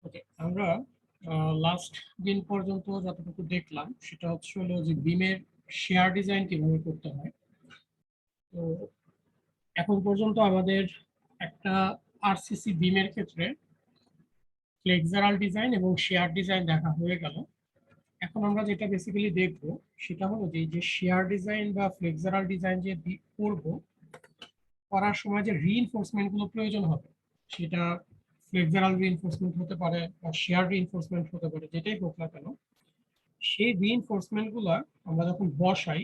ওকে, আমরা লাস্ট দিন পর্যন্ত যতটুকু দেখলাম সেটা হলো যে বিমের শেয়ার ডিজাইন কিভাবে করতে হয়। তো এখন পর্যন্ত আমাদের একটা আরসিসি বিমের ক্ষেত্রে ফ্লেক্সারাল ডিজাইন এবং শেয়ার ডিজাইন দেখা হয়ে গেল। এখন আমরা যেটা বেসিক্যালি দেখব সেটা হলো যে শেয়ার ডিজাইন বা ফ্লেক্সারাল ডিজাইন যে করব, করার সময় যে রিইনফোর্সমেন্ট গুলো প্রয়োজন হবে, সেটা ফ্লেক্সারাল রিইনফোর্সমেন্ট হতে পারে বা শেয়ার রিইনফোর্সমেন্ট হতে পারে, যেটাই হোক না কেন, সেই রিইনফোর্সমেন্ট গুলো আমরা যখন বসাই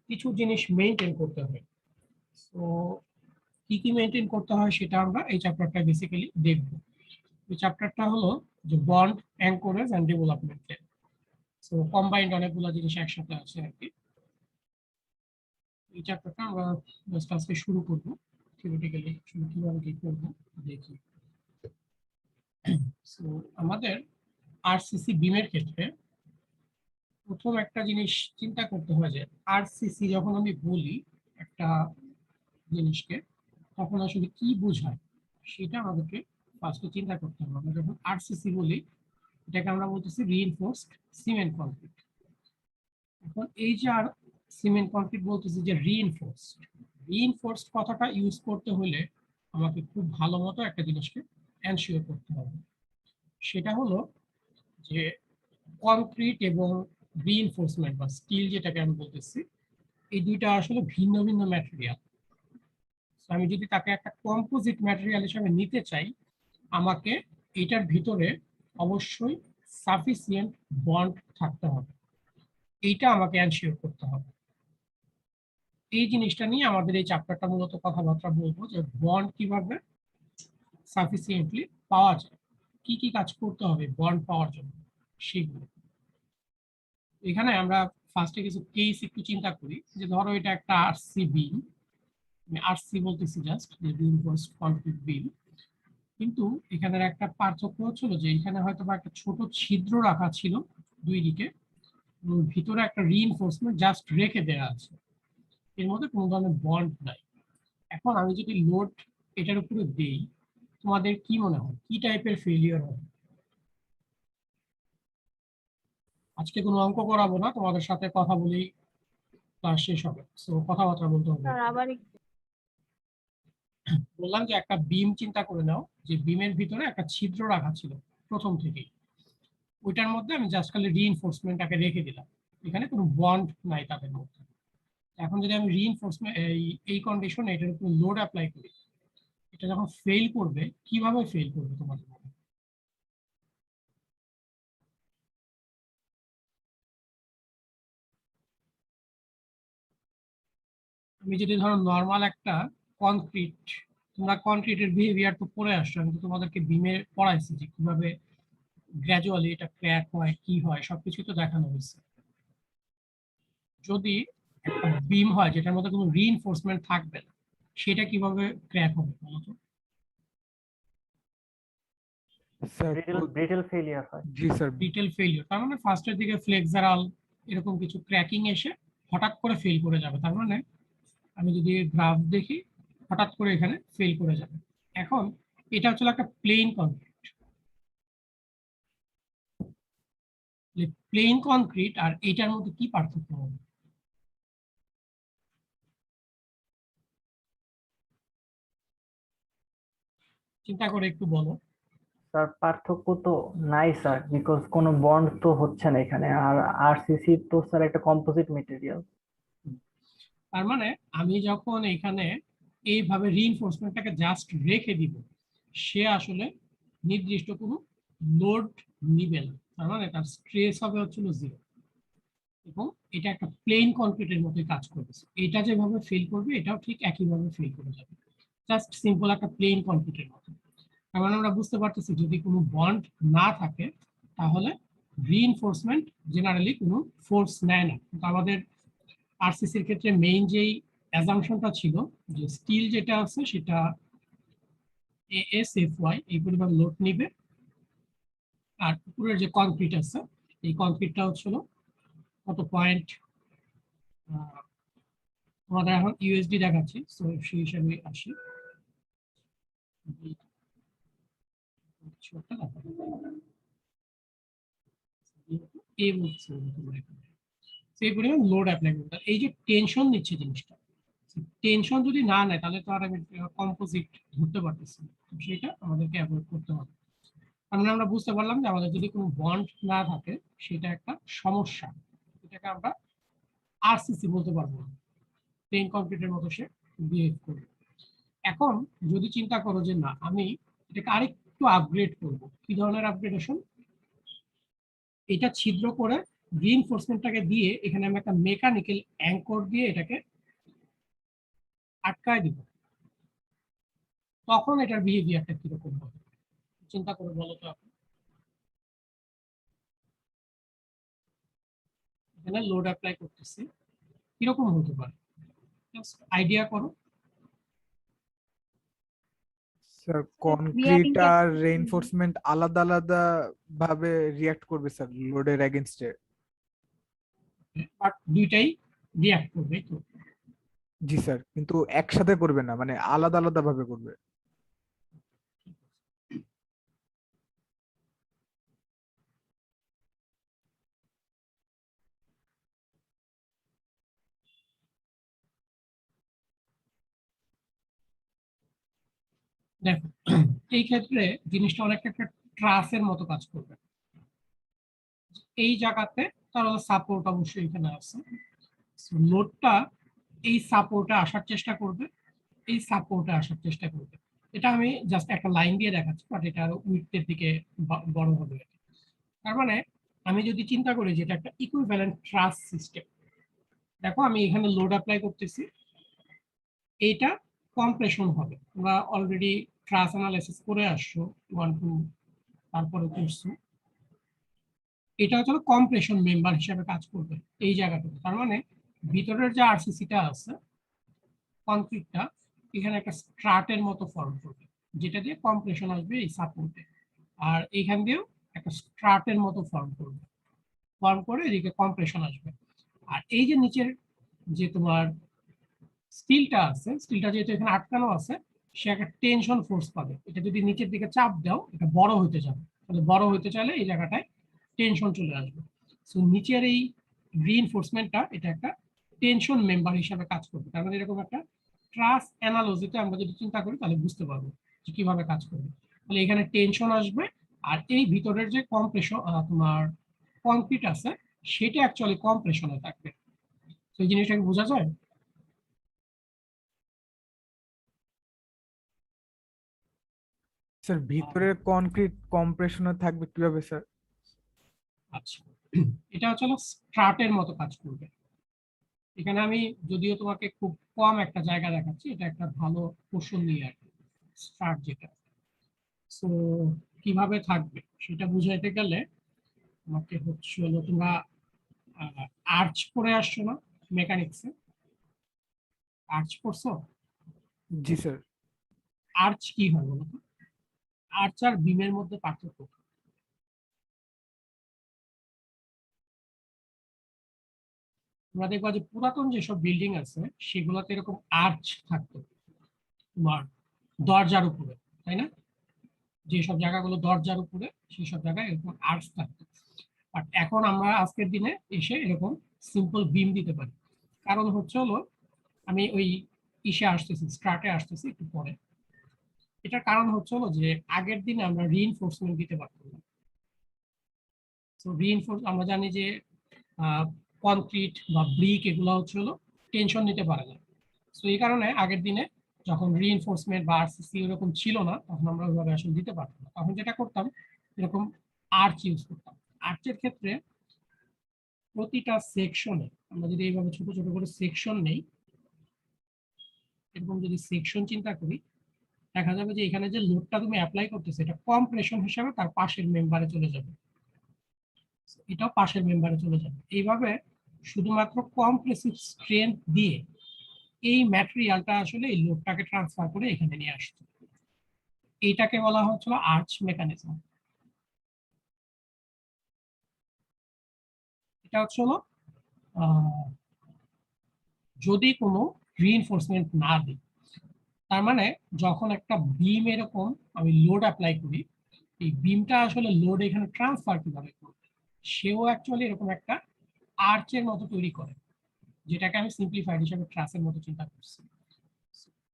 কিছু জিনিস মেনটেন করতে হয়। তো কি কি মেনটেন করতে হয় সেটা আমরা এই চ্যাপ্টারটা বেসিক্যালি দেখব। এই চ্যাপ্টারটা হলো যে bond, anchorage and development. So combined অনেকগুলো জিনিস একসাথে আছে আর কি। এই চ্যাপ্টারটা আমরা জাস্ট আজকে শুরু করব। থিওরিটিক্যালি শুরু কিভাবে কি করবো দেখি। সো আমাদের আরসিসি বিমের ক্ষেত্রে প্রথম একটা জিনিস চিন্তা করতে হয় যে আরসিসি যখন আমি বলি একটা জিনিসকে, তখন আসলে কি বোঝায় সেটা আমাদেরকে ফার্স্টে চিন্তা করতে হবে। আমরা যখন আরসিসি বলি, এটাকে আমরা বলতেছি রিইনফোর্সড সিমেন্ট কংক্রিট। এখন এই যে আর সিমেন্ট কংক্রিট বলতেছি যে রিইনফোর্সড, রিইনফোর্সড কথাটা ইউজ করতে হলে আমাকে খুব ভালো মতো একটা জিনিসকে এনশিওর করতে হবে। সেটা হলো যে কংক্রিট এবং রিইনফোর্সমেন্ট বা স্টিল যেটাকে আমি বলতেছি, এই দুইটা আসলে ভিন্ন ভিন্ন ম্যাটেরিয়াল। আমি যদি তাকে একটা কম্পোজিট ম্যাটেরিয়াল হিসেবে নিতে চাই, আমাকে এটার ভিতরে অবশ্যই সাফিসিয়েন্ট বন্ড থাকতে হবে। এইটা আমাকে এনশিওর করতে হবে। এই জিনিসটা নিয়ে আমাদের এই চ্যাপ্টারটা মূলত কথাবার্তা বলবো যে বন্ড কিভাবে সাফিসিয়েন্টলি পাওয়া যায়, কি কি কাজ করতে হবে বন্ড পাওয়ার জন্য সেগুলো। এখানে আমরা ফার্স্টে কিছু কেস একটু চিন্তা করি, যে ধরো এটা একটা আরসি বিম, আরসি বলতেছি জাস্ট যে রিইনফোর্সড কংক্রিট বিম, কিন্তু এখানের একটা পার্থক্য হচ্ছিল যে এখানে হয়তো বা একটা ছোট ছিদ্র রাখা ছিল দুই দিকে, এবং ভিতরে একটা রিইনফোর্সমেন্ট জাস্ট রেখে দেওয়া আছে, এর মধ্যে কোনো ধরনের বন্ড নাই। এখন আমি যদি লোড এটার উপরে দেই, তোমাদের কি মনে হয় কি টাইপের ফেলিয়ার হবে? আজকে কোনো অঙ্ক করাবো না, তোমাদের সাথে কথা বলেই ক্লাস শেষ হবে, তো কথাবার্তা বলতে হবে। স্যার আবার বললাম যে একটা বিম চিন্তা করে নাও, যে বিমের ভিতরে একটা ছিদ্র রাখা ছিল প্রথম থেকেই, ওইটার মধ্যে আমি জাস্ট খালি রিইনফোর্সমেন্টটাকে রেখে দিলাম, এখানে কোনো বন্ড নাই তাদের মধ্যে। এখন যদি আমি রিইনফোর্সমেন্ট এই কন্ডিশন এটার উপর লোড অ্যাপ্লাই করি, এটা যখন ফেল করবে, কিভাবে ফেল করবে তোমাদের মনে হয়? আমি যদি ধরো নর্মাল একটা কনক্রিট, তোমরা কনক্রিটের বিহেভিয়ার তো পড়ে আসছো, আমি তো তোমাদেরকে বিমে পড়াইছি যে কিভাবে গ্র্যাজুয়ালি এটা ক্র্যাক হয় কি হয় সবকিছু তো দেখানো হয়েছে। যদি একটা বিম হয় যেটার মধ্যে কোনো রিইনফোর্সমেন্ট থাকবে না, সেটা কিভাবে ক্র্যাক হবে বলতো? স্যার ব্রিটেল ফেলিয়ার হয়। জি স্যার। ব্রিটেল ফেলিওর, তার মানে ফার্স্টের দিকে ফ্লেক্সারাল এরকম কিছু ক্র্যাকিং এসে হঠাৎ করে ফেল করে যাবে। তার মানে আমি যদি গ্রাফ দেখি, হঠাৎ করে এখানে ফেল করে যাবে। এখন এটা হচ্ছে একটা প্লেন কংক্রিট, প্লেন কংক্রিট আর এটার মধ্যে কি পার্থক্য হবে? চিন্তা করে একটু বলো। স্যার পার্থক্য তো নাই স্যার, বিকজ কোনো বন্ড তো হচ্ছে না এখানে। আর আরসিসি তো স্যার একটা কম্পোজিট মেটেরিয়াল। তার মানে আমি যখন এখানে এইভাবে রিইনফোর্সমেন্টটাকে জাস্ট রেখে দিব, সে আসলে নির্দিষ্ট কোনো লোড নিবে না, তার মানে তার স্ট্রেস হবে হচ্ছিল জিরো, এবং এটা একটা প্লেন কংক্রিটের মতোই কাজ করতেছে। এটা যেভাবে ফেল করবে এটাও ঠিক একইভাবে ফেল করে যাবে, জাস্ট সিম্পল একটা প্লেন কংক্রিটের মতো। তার মানে আমরা বুঝতে পারতেছি যদি কোনো বন্ড না থাকে, তাহলে রিইনফোর্সমেন্ট জেনারেলি কোনো ফোর্স নেয় না। কিন্তু আমাদের আরসিসির ক্ষেত্রে মেইন যেই অ্যাজাম্পশনটা ছিল যে স্টিল যেটা আছে সেটা এএসএফওয়াই এই পরিমাণ লোড নিবে, আর উপরের যে কংক্রিট আছে এই কংক্রিটটা হচ্ছিল কত পয়েন্ট, আমাদের এখন ইউএসডি দেখাচ্ছি, তো সেই হিসাবে আসি ছোটটা দেখো এ বলছে সেই পরিমাণ লোড অ্যাপ্লাই করতে, এই যে টেনশন নিচ্ছে জিনিসটা, টেনশন যদি না নেয় তাহলে তো আর আমি কম্পোজিট ধরতে পারতেছি না। তো সেটা আমাদেরকে অ্যাভয়েড করতে হবে। তার আমরা বুঝতে পারলাম যে আমাদের যদি কোনো বন্ড না থাকে সেটা একটা সমস্যা, এটাকে আমরা আরসিসি বলতে পারবো না, প্লেন কংক্রিটের মতো সে বিহেভ করবে। এখন যদি চিন্তা করো যে না আমি এটাকে আরেকটু আপগ্রেড করব, কি ধরনের আপগ্রেডেশন, এটা ছিদ্র করে রিইনফোর্সমেন্টটাকে দিয়ে এখানে আমি একটা মেকানিক্যাল অ্যাঙ্কর দিয়ে এটাকে আটকায় দিব, তখন এটার বিহেভিয়ারটা কিরকম হবে চিন্তা করে বলো তো আপনি। এখানে লোড অ্যাপ্লাই করতেছি, কিরকম হতে পারে আইডিয়া করো। স্যার কনক্রিট আর রেইনফোর্সমেন্ট আলাদা আলাদা ভাবে রিয়াক্ট করবে স্যার লোডের এগেইনস্টে। বাট দুইটাই রিয়াক্ট করবে তো। জি স্যার, কিন্তু একসাথে করবে না, মানে আলাদা আলাদা ভাবে করবে। দেখো এই ক্ষেত্রে জিনিসটা অনেকটা একটা ট্রাসের মতো কাজ করবে। এই জায়গাতে তার সাপোর্ট অবশ্যই এখানে আছে, লোডটা এই সাপোর্টে আসার চেষ্টা করবে, এই সাপোর্টে আসার চেষ্টা করবে। এটা আমি জাস্ট একটা লাইন দিয়ে দেখাচ্ছি, বাট এটা আরো উইথের দিকে বড় হবে। তার মানে আমি যদি চিন্তা করি যে এটা একটা ইকুইভ্যালেন্ট ট্রাস সিস্টেম, দেখো আমি এখানে লোড অ্যাপ্লাই করতেছি, এইটা কম্প্রেশন হবে। তোমরা অলরেডি ট্রাস অ্যানালাইসিস করে আসছো 1 2, তারপরে করছো, এটা হচ্ছে কম্প্রেশন মেম্বার হিসেবে কাজ করবে এই জায়গাটাতে। তার মানে ভিতরের যে আরসিসিটা আছে কনক্রিটটা, এখানে একটা স্ট্রাটের মতো ফর্ম করবে, যেটা দিয়ে কম্প্রেশন আসবে এই সাপোর্টে, আর এইখান দিয়েও একটা স্ট্রাটের মতো ফর্ম করবে, ফর্ম করে এদিকে কম্প্রেশন আসবে। আর এই যে নিচের যে তোমার স্টিলটা আছে, স্টিলটা যেহেতু এখানে আটকানো আছে, সে একটা টেনশন ফোর্স পাবে। এটা যদি নিচের দিকে চাপ দাও এটা বড় হতে যাবে, তাহলে বড় হতে চাইলে এই জায়গাটায় টেনশন চলে আসবে। সো নিচের এই রিইনফোর্সমেন্টটা এটা একটা টেনশন মেম্বার হিসাবে কাজ করবে। তার মানে এরকম একটা ট্রাস অ্যানালজিতে আমরা যদি চিন্তা করি তাহলে বুঝতে পারবো যে কিভাবে কাজ করবে। তাহলে এখানে টেনশন আসবে, আর এই ভিতরের যে কম্প্রেশন তোমার কংক্রিট আছে সেটা অ্যাকচুয়ালি কম্প্রেশনে থাকবে। তো এই জিনিসটাকে বোঝা যায়। স্যার ভিতরে কনক্রিট কম্প্রেশনে থাকবে কিভাবে স্যার? আচ্ছা, এটা হচ্ছে স্ট্রাটের মতো কাজ করবে। এখানে আমি যদিও তোমাকে খুব কম একটা জায়গা দেখাচ্ছি, এটা একটা ভালো পোর্শন নিয়ে আর কি, স্ট্রাট যেটা। সো কিভাবে থাকবে সেটা বুঝাইতে গেলে আমাকে হচ্ছে হলো তোমরা আর্চ করে আসছো না মেকানিক্সে, আর্চ করছো? জি স্যার। আর্চ কি হয় বলো তো? আর্চ আর বিমের মধ্যে পার্থক্য কি? তোমরা দেখবা যে পুরাতন যেসব বিল্ডিং আছে সেগুলোতে এরকম আর্চ থাকতো তোমার দরজার উপরে, তাই না? যেসব জায়গাগুলো দরজার উপরে সেই সব জায়গায় এরকম আর্চ থাকতো। বাট এখন আমরা আজকের দিনে এসে এরকম সিম্পল বিম দিতে পারি। কারণ হচ্ছে হলো আমি ওই ইসে আসতেছি, স্ট্রাটে আসতেছি একটু পরে। এটার কারণ হচ্ছে হলো যে আগের দিনে আমরা রিইনফোর্সমেন্ট দিতে পারতাম না। তো রিইনফোর্স আমরা জানি যে কনক্রিট বা ব্রিক এগুলো হচ্ছে হলো টেনশন নিতে পারে না। তো এই কারণে আগের দিনে যখন রিইনফোর্সমেন্ট বা আরসিসি এরকম ছিল না তখন আমরা ওইভাবে আসলে দিতে পারতাম না। তখন যেটা করতাম এরকম আর্চ ইউজ করতাম। আর্চের ক্ষেত্রে প্রতিটা সেকশনে আমরা যদি এইভাবে ছোট ছোট করে সেকশন নেই, এরকম যদি সেকশন চিন্তা করি, দেখা যাবে যে এখানে যে লোডটা তুমি অ্যাপ্লাই করতেছে এটা কম্প্রেশন হিসাবে তার পাশের মেম্বারে চলে যাবে, এটাও পাশের মেম্বারে চলে যাবে। এইভাবে শুধুমাত্র কম্প্রেসিভ স্ট্রেংথ দিয়ে এই ম্যাটেরিয়ালটা আসলে এই লোডটাকে ট্রান্সফার করে এখানে নিয়ে আসছে। এইটাকে বলা হচ্ছিল আর্চ মেকানিজম। এটা হচ্ছে হলো যদি কোনো রিইনফোর্সমেন্ট না দিই, তার মানে যখন একটা বিম এরকম আমি লোড অ্যাপ্লাই করি এই বিমটা আসলে লোড এখানে ট্রান্সফার কিভাবে করবে, সেও অ্যাকচুয়ালি এরকম একটা আর্চের মতো তৈরি করে, যেটাকে আমি সিম্পলিফাইড হিসেবে ট্রাসের মতো চিন্তা করছি।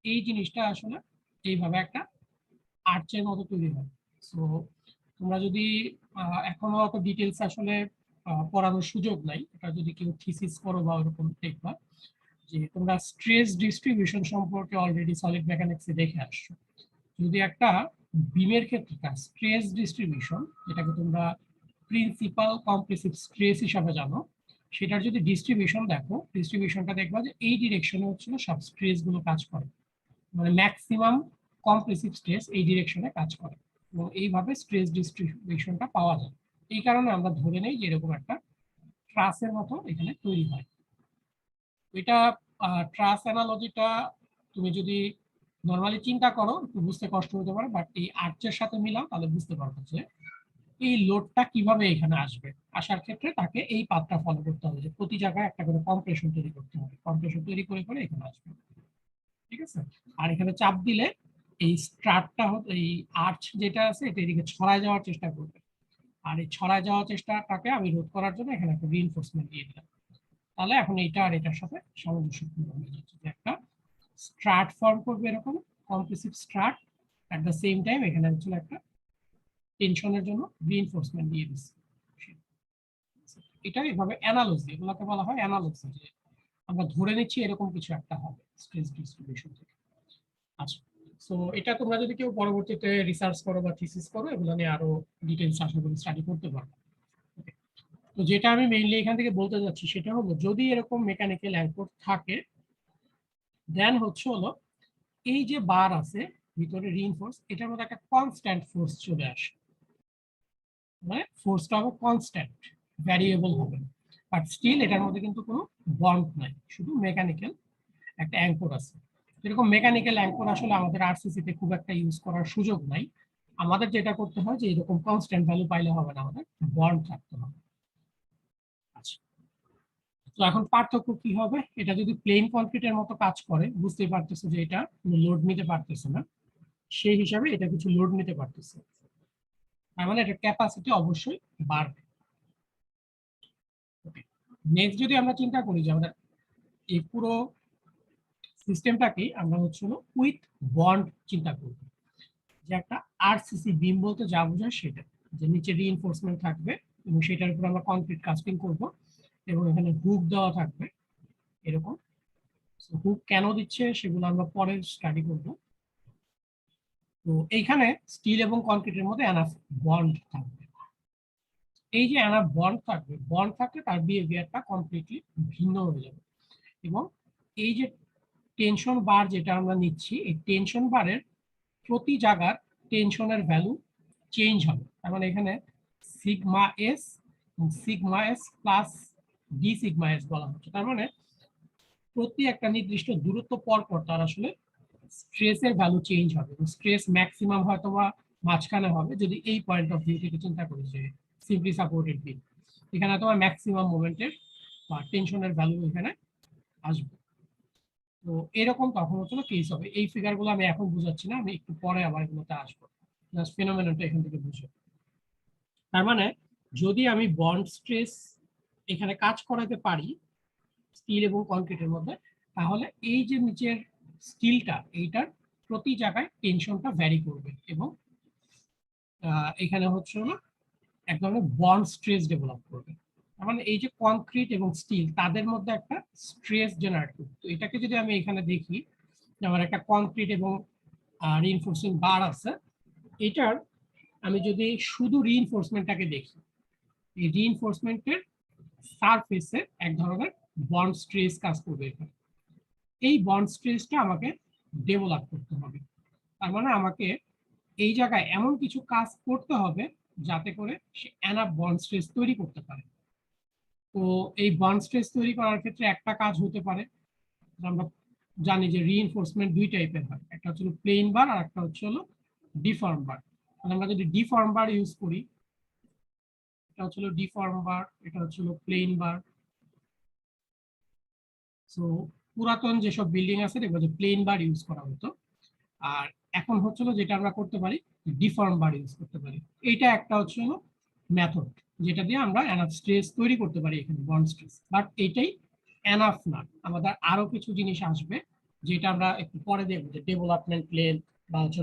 এই জিনিসটা আসলে এইভাবে একটা আর্চের মতো তৈরি হয়। সো তোমরা যদি এখনো অত ডিটেলস আসলে পড়ানোর সুযোগ নাই, এটা যদি কেউ থিসিস করো বা ওরকম দেখবা যে তোমরা স্ট্রেস ডিস্ট্রিবিউশন সম্পর্কে অলরেডি সলিড মেকানিক্সে দেখে আসছো। যদি একটা বিমের ক্ষেত্রে স্ট্রেস ডিস্ট্রিবিউশন, যেটাকে তোমরা প্রিন্সিপাল কম্প্রেসিভ স্ট্রেস হিসাবে জানো, সেটার যদি ডিস্ট্রিবিউশন দেখো, ডিস্ট্রিবিউশনটা দেখবা যে এই ডিরেকশনে হচ্ছিল সব স্ট্রেস গুলো কাজ করে, মানে ম্যাক্সিমাম কম্প্রেসিভ স্ট্রেস এই ডিরেকশনে কাজ করে, এবং এইভাবে স্ট্রেস ডিস্ট্রিবিউশনটা পাওয়া যায়। এই কারণে আমরা ধরে নেই যে এরকম একটা ট্রাসের মতো এখানে তৈরি হয়। এটা ট্রাস অ্যানালজিটা তুমি যদি নর্মালি চিন্তা করো একটু বুঝতে কষ্ট হতে পারে, বাট এই আর্চের সাথে মিলাও তাহলে বুঝতে পারবে যে এই লোডটা কিভাবে এখানে আসবে। আসার ক্ষেত্রে তাকে এই পাথটা ফলো করতে হবে যে প্রতি জায়গায় একটা করে কম্প্রেশন তৈরি করতে হবে, কম্প্রেশন তৈরি করে করে এখানে আসবে, ঠিক আছে। আর এখানে চাপ দিলে এই স্ট্রাটটা, এই আর্চ যেটা আছে এটা এদিকে ছড়ায় যাওয়ার চেষ্টা করবে, আর এই ছড়ায় যাওয়ার চেষ্টাটাকে আমি রোধ করার জন্য এখানে একটা রিইনফোর্সমেন্ট দিয়ে দিলাম। তাহলে এখন এটা আর এটার সাথে সামঞ্জস্যপূর্ণ হয়ে যাচ্ছে, যে একটা স্ট্রাট ফর্ম করবে এরকম compressive Strat, at the same time এখানে হচ্ছে একটা টেনশনের জন্য রিইনফোর্সমেন্ট দিয়ে দিচ্ছে। এটা এভাবে অ্যানালজি, এগুলোকে বলা হয় অ্যানালজি, যে আমরা ধরে নিচ্ছি এরকম কিছু একটা হবে স্ট্রেস ডিস্ট্রিবিউশন থেকে। আচ্ছা, সো এটা তোমরা যদি কেউ পরবর্তীতে রিসার্চ করো বা থিসিস করো, এগুলো নিয়ে আরো ডিটেইলস আশা করি স্টাডি করতে পারবে। তো যেটা আমি মেইনলি এখান থেকে বলতে যাচ্ছি সেটা হলো, যদি এরকম মেকানিক্যাল অ্যাঙ্কর থাকে, দেন হচ্ছে হলো এই যে বার আছে ভিতরে রিইনফোর্স, এটার মধ্যে একটা কনস্ট্যান্ট ফোর্স চলে আসে, মানে ফোর্সটা হবে কনস্ট্যান্ট, ভ্যারিয়েবল হবে, বাট স্টিল এটার মধ্যে কিন্তু কোনো বন্ড নাই, শুধু মেকানিক্যাল একটা অ্যাঙ্কর আছে। এরকম মেকানিক্যাল অ্যাঙ্কর আসলে আমাদের আরসিসি তে খুব একটা ইউজ করার সুযোগ নাই। আমাদের যেটা করতে হয় যে এরকম কনস্ট্যান্ট ভ্যালু পাইলে হবে না, আমাদের বন্ড থাকতে হবে। আচ্ছা, তো এখন পার্থক্য কি হবে, এটা যদি প্লেন কনক্রিটের মতো কাজ করে, বুঝতেই পারতেছো যে এটা লোড নিতে পারতেছে না, সেই হিসাবে এটা কিছু লোড নিতে পারতেছে, তার মানে এটা ক্যাপাসিটি অবশ্যই বাড়বে। নেক্সট যদি আমরা চিন্তা করি যে আমাদের এই পুরো সিস্টেমটাকে আমরা হচ্ছে উইথ বন্ড চিন্তা করব, যে একটা আরসিসি বিম বলতে যা বোঝায় সেটা, যে নিচে রিইনফোর্সমেন্ট থাকবে এবং সেটার উপর আমরা কংক্রিট কাস্টিং করব, এবং এখানে হুক দেওয়া থাকবে এরকম। হুক কেন দিচ্ছে সেগুলো আমরা পরে স্টাডি করব। তো এইখানে স্টিল এবং কংক্রিটের মধ্যে এনাফ বন্ড থাকবে। এই যে এনাফ বন্ড থাকবে, বন্ড থাকলে তার বিহেভিয়ারটা কমপ্লিটলি ভিন্ন হয়ে যাবে, এবং এই যে টেনশন বার যেটা আমরা নিচ্ছি, এই টেনশন বারের প্রতি জায়গার টেনশনের ভ্যালু চেঞ্জ হবে। তার মানে এখানে sigma S plus D sigma S বলা হচ্ছে, তার মানে প্রতি একটা নির্দিষ্ট দূরত্ব পর পর তার আসলে স্ট্রেসের ভ্যালু চেঞ্জ হবে, স্ট্রেস ম্যাক্সিমাম হয়তো বা মাঝখানে হবে, যদি এই পয়েন্ট অফ ভিউ থেকে চিন্তা করি যে সিম্পলি সাপোর্টেড বিম, এখানে তোমার ম্যাক্সিমাম মোমেন্টের বা টেনশনের ভ্যালু এখানে আসবে। তো এরকম তখন হচ্ছে কেস হবে। এই ফিগার গুলো আমি এখন বুঝাচ্ছি না, আমি একটু পরে আবার এগুলোতে আসবো, জাস্ট ফিনোমেননটা এখান থেকে বুঝো। তার মানে যদি আমি বন্ড স্ট্রেস এখানে কাজ করাতে পারি স্টিল এবং কংক্রিটের মধ্যে, তাহলে এই যে নিচের স্টিলটা, এইটার প্রতি জায়গায় টেনশনটা ভ্যারি করবে, এবং এখানে হচ্ছে হলো এক ধরনের বন্ড স্ট্রেস ডেভেলপ করবে। তার মানে এই যে কংক্রিট এবং স্টিল তাদের মধ্যে একটা স্ট্রেস জেনারেট করবে। তো এটাকে যদি আমি এখানে দেখি, আমার একটা কংক্রিট এবং রিইনফোর্সিং বার আছে, এটার আমি যদি শুধু রিইনফোর্সমেন্টটাকে দেখি, এই রিইনফোর্সমেন্টের সারফেসে এক ধরনের বন্ড স্ট্রেস কাজ করবে এখানে। এই বন্ড স্ট্রেসটা আমাকে ডেভেলপ করতে হবে, তার মানে আমাকে এই জায়গায় এমন কিছু কাজ করতে হবে যাতে করে সে এনাফ বন্ড স্ট্রেস তৈরি করতে পারে। তো এই বন্ড স্ট্রেস তৈরি করার ক্ষেত্রে একটা কাজ হতে পারে, আমরা জানি যে রিইনফোর্সমেন্ট দুই টাইপের হয়, একটা হচ্ছে প্লেন বার আর একটা হচ্ছে হলো ডিফর্ম বার। আমরা যদি ডিফর্ম বার ইউজ করি, এটা হচ্ছে ডিফর্ম বার, এটা হচ্ছে প্লেন বার। সো পুরাতন যেসব বিল্ডিং আছে দেখবো যে প্লেন বার ইউজ করা হতো, আর এখন হচ্ছিল যেটা আমরা করতে পারি ডিফর্ম বার ইউজ করতে পারি। এইটা একটা হচ্ছে হলো মেথড যেটা দিয়ে আমরা এনাফ স্ট্রেস তৈরি করতে পারি এখানে, বন্ড স্ট্রেস। বাট এটাই এনাফ না, আমাদের আরো কিছু জিনিস আসবে যেটা আমরা একটু পরে দেখবো, যে ডেভেলপমেন্ট প্লেন বা হচ্ছে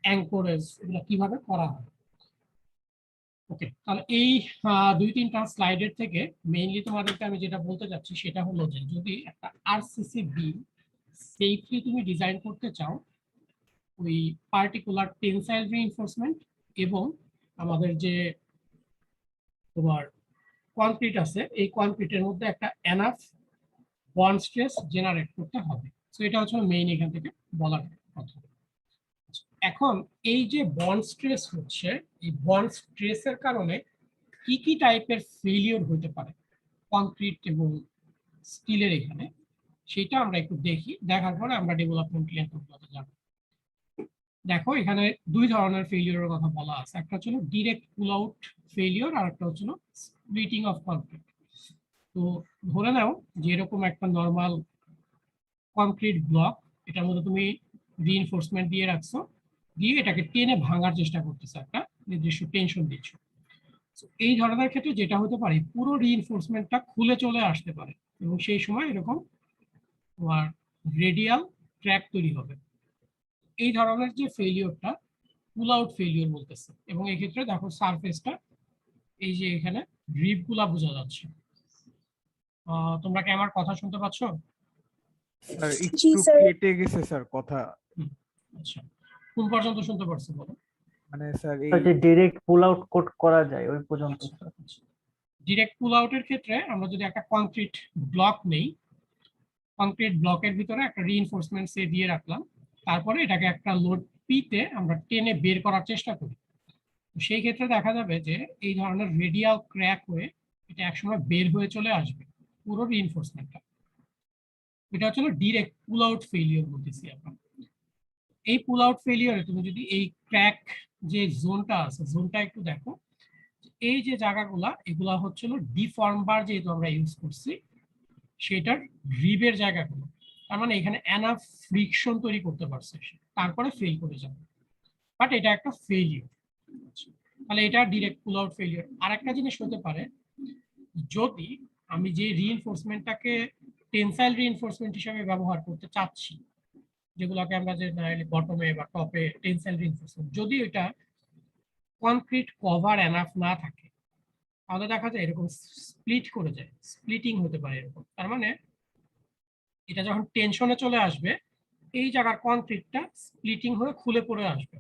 অ্যাঙ্করেজ, এগুলো কিভাবে করা হয়। ওকে, তাহলে এই 2-3টা স্লাইডের থেকে মেইনলি তোমাদেরকে আমি যেটা বলতে চাচ্ছি সেটা হলো যে যদি একটা আরসিসি বিম সেফলি তুমি ডিজাইন করতে চাও, ওই পার্টিকুলার টেনসাইল রিইনফোর্সমেন্ট এবং আমাদের যে তোমার কনক্রিট আছে, এই কনক্রিটের মধ্যে একটা এনাফ বন্ড স্ট্রেস জেনারেট করতে হবে। সো এটা হচ্ছে মেইন এখান থেকে বলার কথা। এখন এই যে বন্ড স্ট্রেস হচ্ছে, এই বন্ড স্ট্রেসের কারণে কি কি টাইপের ফেলিওর হতে পারে কনক্রিট এবং স্টিলের এখানে, সেটা আমরা একটু দেখি, দেখার পরে আমরা ডেভেলপমেন্ট প্ল্যানগুলোতে যাব। দেখো এখানে দুই ধরনের ফেলিওরের কথা বলা আছে, একটা হচ্ছে ডিরেক্ট পুল আউট ফেলিওর আর একটা হচ্ছে স্প্লিটিং অফ কনক্রিট। তো ধরে নাও যে এরকম একটা নর্মাল কনক্রিট ব্লক, এটার মধ্যে তুমি রিইনফোর্সমেন্ট দিয়ে রাখছো, দিয়ে এটাকে টেনে ভাঙার চেষ্টা করতেছে, একটা নির্দিষ্ট টেনশন দিচ্ছ। এই ধরনের ক্ষেত্রে যেটা হতে পারে, পুরো রিইনফোর্সমেন্টটা খুলে চলে আসতে পারে এবং সেই সময় এরকম তোমার রেডিয়াল ক্র্যাক তৈরি হবে। এই ধরনের যে ফেলিওরটা পুল আউট ফেলিওর বলতেছে। এবং এই ক্ষেত্রে দেখো সারফেসটা, এই যে এখানে রিপ গুলা বোঝা যাচ্ছে। তোমরা কি আমার কথা শুনতে পাচ্ছ? স্যার জি একটু স্যার। কেটে গেছে স্যার কথা। আচ্ছা, কোন পর্যন্ত শুনতে পারছো বলো? মানে স্যার এই যে ডিরেক্ট পুল আউট কোড করা যায় ওই পর্যন্ত স্যার। ডিরেক্ট পুল আউটের ক্ষেত্রে আমরা যদি একটা কনক্রিট ব্লক নেই, কনক্রিট ব্লকের ভিতরে একটা রিইনফোর্সমেন্ট সে দিয়ে রাখলাম, তারপরে এটাকে একটা লোড পিতে আমরা টেনে বের করার চেষ্টা করি, সেই ক্ষেত্রে দেখা যাবে যে এই ধরনের রেডিয়াল ক্র্যাক হয়ে এটা একসময় বের হয়ে চলে আসবে পুরো রিইনফোর্সমেন্টটা। এটা হচ্ছে ডিরেক্ট পুল আউট ফেলিওর বলতেছি আমরা। এই পুল আউট ফেলিওরে তুমি যদি এই ক্র্যাক যে জোনটা আছে, জোনটা একটু দেখো, এই যে জায়গাগুলা, এগুলা হচ্ছিল ডিফর্ম বার যেহেতু আমরা ইউজ করছি সেটার রিবের জায়গাগুলো, তার মানে এখানে এনাফ ফ্রিকশন তৈরি করতে পারছে, তারপরে ফেল করে যাবে, বাট এটা একটা ফেলিওর। তাহলে এটা ডিরেক্ট পুল আউট ফেলিওর। আর একটা জিনিস হতে পারে, যদি আমি যে রিইনফোর্সমেন্টটাকে টেনসাইল রিইনফোর্সমেন্ট হিসেবে ব্যবহার করতে চাচ্ছি, যেগুলোকে আমরা যে বটমে বা টপে টেনসাইল রিইনফোর্সমেন্ট, যদি এটা কনক্রিট কভার এনাফ না থাকে, তাহলে দেখা যায় এরকম স্প্লিট করে যায়, স্প্লিটিং হতে পারে এরকম। তার মানে এটা যখন টেনশনে চলে আসবে, এই জায়গার কনক্রিটটা স্প্লিটিং হয়ে খুলে পড়ে আসবে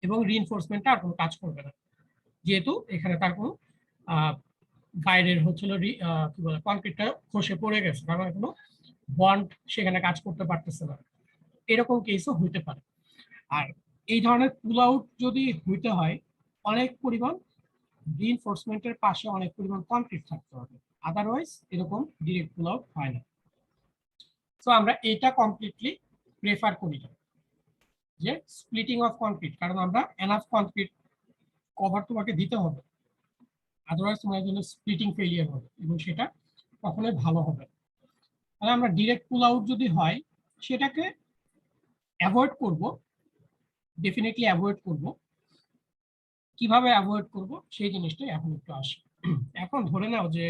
এবং রিইনফোর্সমেন্টটা আর কোনো কাজ করবে না, যেহেতু এখানে তার কোনো বাইরের হচ্ছিল কি বলে কনক্রিটটা খসে পড়ে গেছে, তার মানে কোনো বন্ড সেখানে কাজ করতে পারতেছে না। এরকম কেসও হইতে পারে। আর এই ধরনের পুল আউট যদি হইতে হয়, অনেক পরিমাণ রিইনফোর্সমেন্টের পাশে অনেক পরিমাণ কনক্রিট থাকতে হবে, আদারওয়াইজ এরকম ডিরেক্ট পুল আউট হয় না। তো আমরা এটা কমপ্লিটলি প্রেফার করি না, যে স্প্লিটিং অফ কনক্রিট, কারণ আমরা এনাফ কনক্রিট কভার তোমাকে দিতে হবে, আদারওয়াইজ তোমার জন্য স্প্লিটিং ফেলিয়ার হবে এবং সেটা কখনোই ভালো হবে। তাহলে আমরা ডিরেক্ট পুল আউট যদি হয়, সেটাকে অ্যাভয়েড করব, ডেফিনেটলি অ্যাভয়েড করব। কিভাবে অ্যাভয়েড করব সেই জিনিসটাই এখন একটু আসি। এখন ধরে নাও যে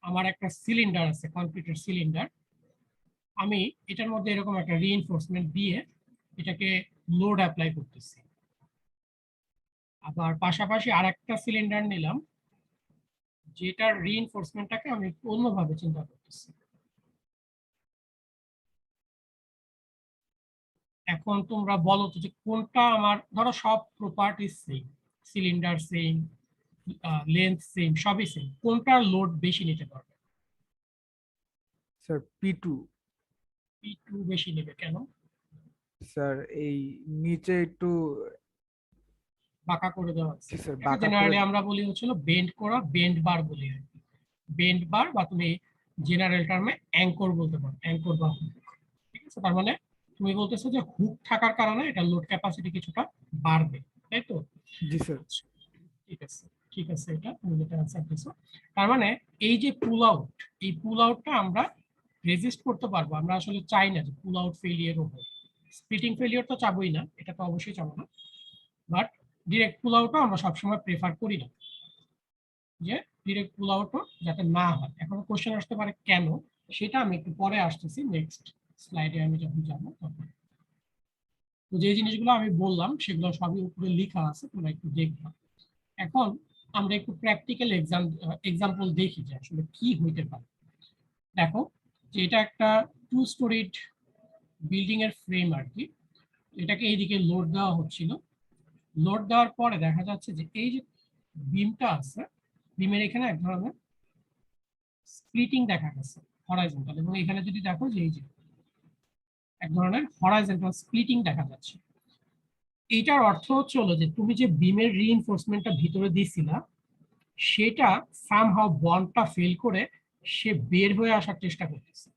আমার একটা সিলিন্ডার আছে, কনক্রিটের সিলিন্ডার, আমি এটার মধ্যে এরকম একটা রিইনফোর্সমেন্ট দিয়ে এটাকে লোড অ্যাপ্লাই করতেছি, আবার পাশাপাশি আর একটা সিলিন্ডার নিলাম যেটার রিইনফোর্সমেন্টটাকে আমি একটু অন্যভাবে চিন্তা করতেছি। এখন তোমরা বলো তো যে কোনটা আমার, ধরো সব properties same, cylinder same, length same, সবই সেম, কোনটার লোড বেশি নিতে পারবে? স্যার P2 P2 বেশি নেবে কেন? স্যার এই নিচে একটু বাঁকা করে দেওয়া আছে, স্যার বাঁকা জেনারেলি করে আমরা বলি হচ্ছিল বেন্ড করা, বেন্ড বার বলি আর কি। বেন্ড বার বা তুমি জেনারেল টার্মে অ্যাঙ্কর বলতে পারো, অ্যাঙ্কর বা হুক। ঠিক আছে, তার মানে তুমি বলতেছো যে হুক থাকার কারণে এটা লোড ক্যাপাসিটি কিছুটা বাড়বে, তাই তো? জি স্যার। ঠিক আছে, ঠিক আছে, এটা তুমি যেটা অ্যান্সার দিছো। তার মানে এই যে পুল আউট, এই পুল আউটটা আমরা রেজিস্ট করতে পারবো, আমরা আসলে চাই না যে পুল আউট ফেলিয়ারও হোক। স্প্লিটিং ফেলিওর তো চাবই না, এটা তো অবশ্যই চাবো না, বাট ডিরেক্ট পুল আউটও আমরা সবসময় প্রেফার করি না, যে ডিরেক্ট পুল আউটও যাতে না হয়। এখন কোশ্চেন আসতে পারে কেন, সেটা আমি একটু পরে আসতেছি, নেক্সট স্লাইডে আমি যখন যাবো তখন। তো যে জিনিসগুলো আমি বললাম সেগুলো সবই উপরে লেখা আছে, তোমরা একটু দেখবা। এখন আমরা একটু প্র্যাকটিক্যাল এক্সাম্পল দেখি যে আসলে কি হইতে পারে। দেখো যে এটা একটা 2 স্টোরিড বিল্ডিং এর ফ্রেম আর কি, এটাকে এইদিকে লোড দেওয়া হচ্ছিল। লোড দেওয়ার পরে দেখা যাচ্ছে যে এই যে বিমটা আছে, বিমের এখানে এক ধরনের স্প্লিটিং দেখা গেছে হরাইজন্টাল, এবং এখানে যদি দেখো যে এই যে এক ধরনের হরাইজন্টাল স্প্লিটিং দেখা যাচ্ছে। এইটার অর্থ হচ্ছে হলো যে তুমি যে বিমের রিইনফোর্সমেন্টটা ভিতরে দিছিলা, সেটা সামহাউ বন্ডটা ফেল করে সে বের হয়ে আসার চেষ্টা করতেছে।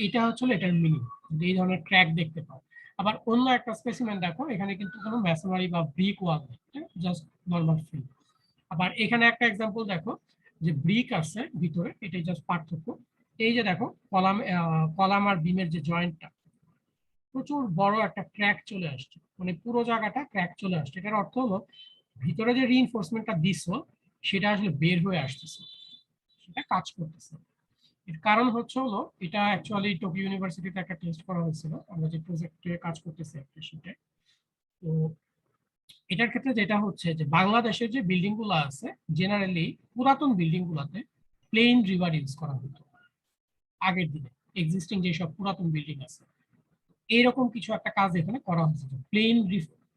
এটা হচ্ছে এটার মিনিং, এই ধরনের ক্র্যাক দেখতে পাও। আবার অন্য একটা স্পেসিমেন দেখো, এখানে কিন্তু কোনো মেসোনারি বা ব্রিক ওয়াল নেই, জাস্ট নরমাল ফিল। আবার এখানে একটা এক্সাম্পল দেখো যে ব্রিক আছে ভিতরে, এটাই জাস্ট পার্থক্য। এই যে দেখো কলাম আর বিমের যে জয়েন্টটা, প্রচুর বড় একটা ক্র্যাক চলে আসছে, মানে পুরো জায়গাটা ক্র্যাক চলে আসছে। এটার অর্থ হলো ভিতরে যে রিইনফোর্সমেন্টটা দিছো সেটা আসলে বের হয়ে আসতেছে, সেটা কাজ করতেছে। এর কারণ হচ্ছে হলো এটা অ্যাকচুয়ালি টোকিও ইউনিভার্সিটিতে একটা টেস্ট করা হয়েছিল, আমরা যে প্রজেক্টে কাজ করতেছি একটা শিটে। তো এটার ক্ষেত্রে যেটা হচ্ছে যে বাংলাদেশের যে বিল্ডিং গুলো আছে, জেনারেলি পুরাতন বিল্ডিং গুলাতে প্লেন রিভার ইউজ করা হতো আগের দিনে, এক্সিস্টিং যেসব পুরাতন বিল্ডিং আছে। এইরকম কিছু একটা কাজ এখানে করা হয়েছিল, প্লেন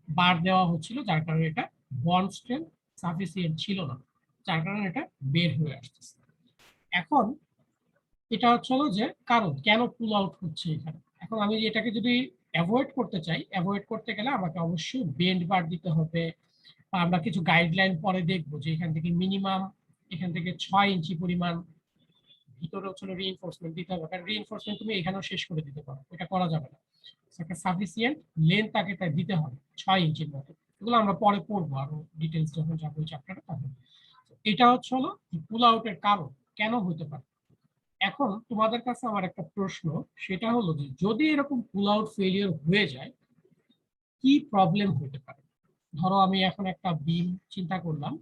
বার দেওয়া হচ্ছিল, যার কারণে এটা বন্ড স্ট্রেংথ সাফিসিয়েন্ট ছিল না, যার কারণে এটা বের হয়ে আসতেছে। এখন এটা হচ্ছে হলো যে কারণ কেন পুল আউট হচ্ছে এখানে। এখন আমি এটাকে যদি অ্যাভয়েড করতে চাই, অ্যাভয়েড করতে গেলে আমাকে অবশ্যই বেন্ড বার দিতে হবে, বা আমরা কিছু গাইডলাইন পরে দেখবো যে এখান থেকে মিনিমাম এখান থেকে 6 ইঞ্চি পরিমাণ ভিতরে হচ্ছে রিইনফোর্সমেন্ট দিতে হবে, কারণ রিইনফোর্সমেন্ট তুমি এখানেও শেষ করে দিতে পারো, এটা করা যাবে না। একটা সাফিসিয়েন্ট লেন্থ তাকে তাই দিতে হবে 6 ইঞ্চির মতো। এগুলো আমরা পরে পড়বো আরো ডিটেলস যখন যাবো ওই চ্যাপ্টারে তখন। এটা হচ্ছে হলো পুল আউটের কারণ কেন হতে পারে। এখন তোমাদের কাছে আমার একটা প্রশ্ন, সেটা হলো যে যদি এরকম পুল আউট ফেলিয়ার হয়ে যায় কি প্রবলেম হতে পারে। ধরো আমি এখন একটা বিম চিন্তা করলাম,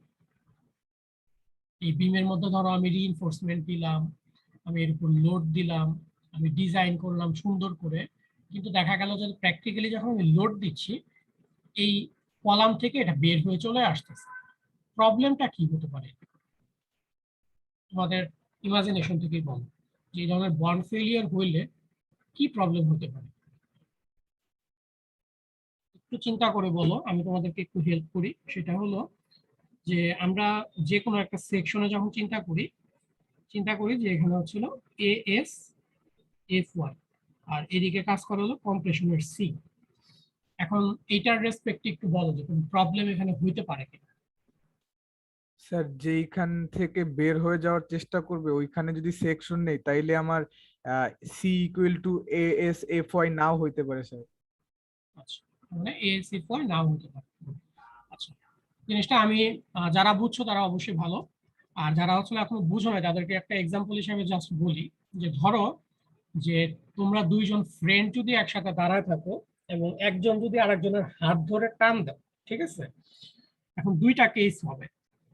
এই বিমের মধ্যে ধরো আমি রিইনফোর্সমেন্ট দিলাম, আমি এর উপর লোড দিলাম, আমি ডিজাইন করলাম সুন্দর করে, কিন্তু দেখা গেল যে প্র্যাকটিক্যালি যখন আমি লোড দিচ্ছি এই কলাম থেকে এটা বের হয়ে চলে আসতেছে। প্রবলেমটা কি হতে পারে তোমাদের ইমাজিনেশন থেকেই বলো, যে এই ধরনের বন্ড ফেলিয়ার হইলে কি প্রবলেম হতে পারে। একটু চিন্তা করে বলো, আমি তোমাদেরকে একটু হেল্প করি। সেটা হলো যে আমরা যে কোনো একটা সেকশনে যখন চিন্তা করি যে এখানে হচ্ছিল এএস এফ ওয়াই, আর এদিকে কাজ করা হলো কম্প্রেশনের সি। এখন এইটার রেসপেক্টে একটু বলো যে কোনো প্রবলেম এখানে হইতে পারে কিনা। স্যার যেইখান থেকে বের হয়ে যাওয়ার চেষ্টা করবে ওইখানে যদি সেকশন নেই তাইলে আমার C equal to A S F Y নাও হইতে পারে স্যার। আচ্ছা, মানে এএস এফ ওয়াই নাও হতে পারে। আচ্ছা, জিনিসটা আমি যারা বুঝছো তারা অবশ্যই ভালো, আর যারা হচ্ছে এখনো বুঝো না তাদেরকে একটা এক্সাম্পল হিসেবে জাস্ট বলি। যে ধরো যে তোমরা দুইজন ফ্রেন্ড যদি একসাথে দাঁড়ায় থাকো এবং একজন যদি আরেকজনের হাত ধরে টান দাও, ঠিক আছে। এখন দুইটা কেস হবে,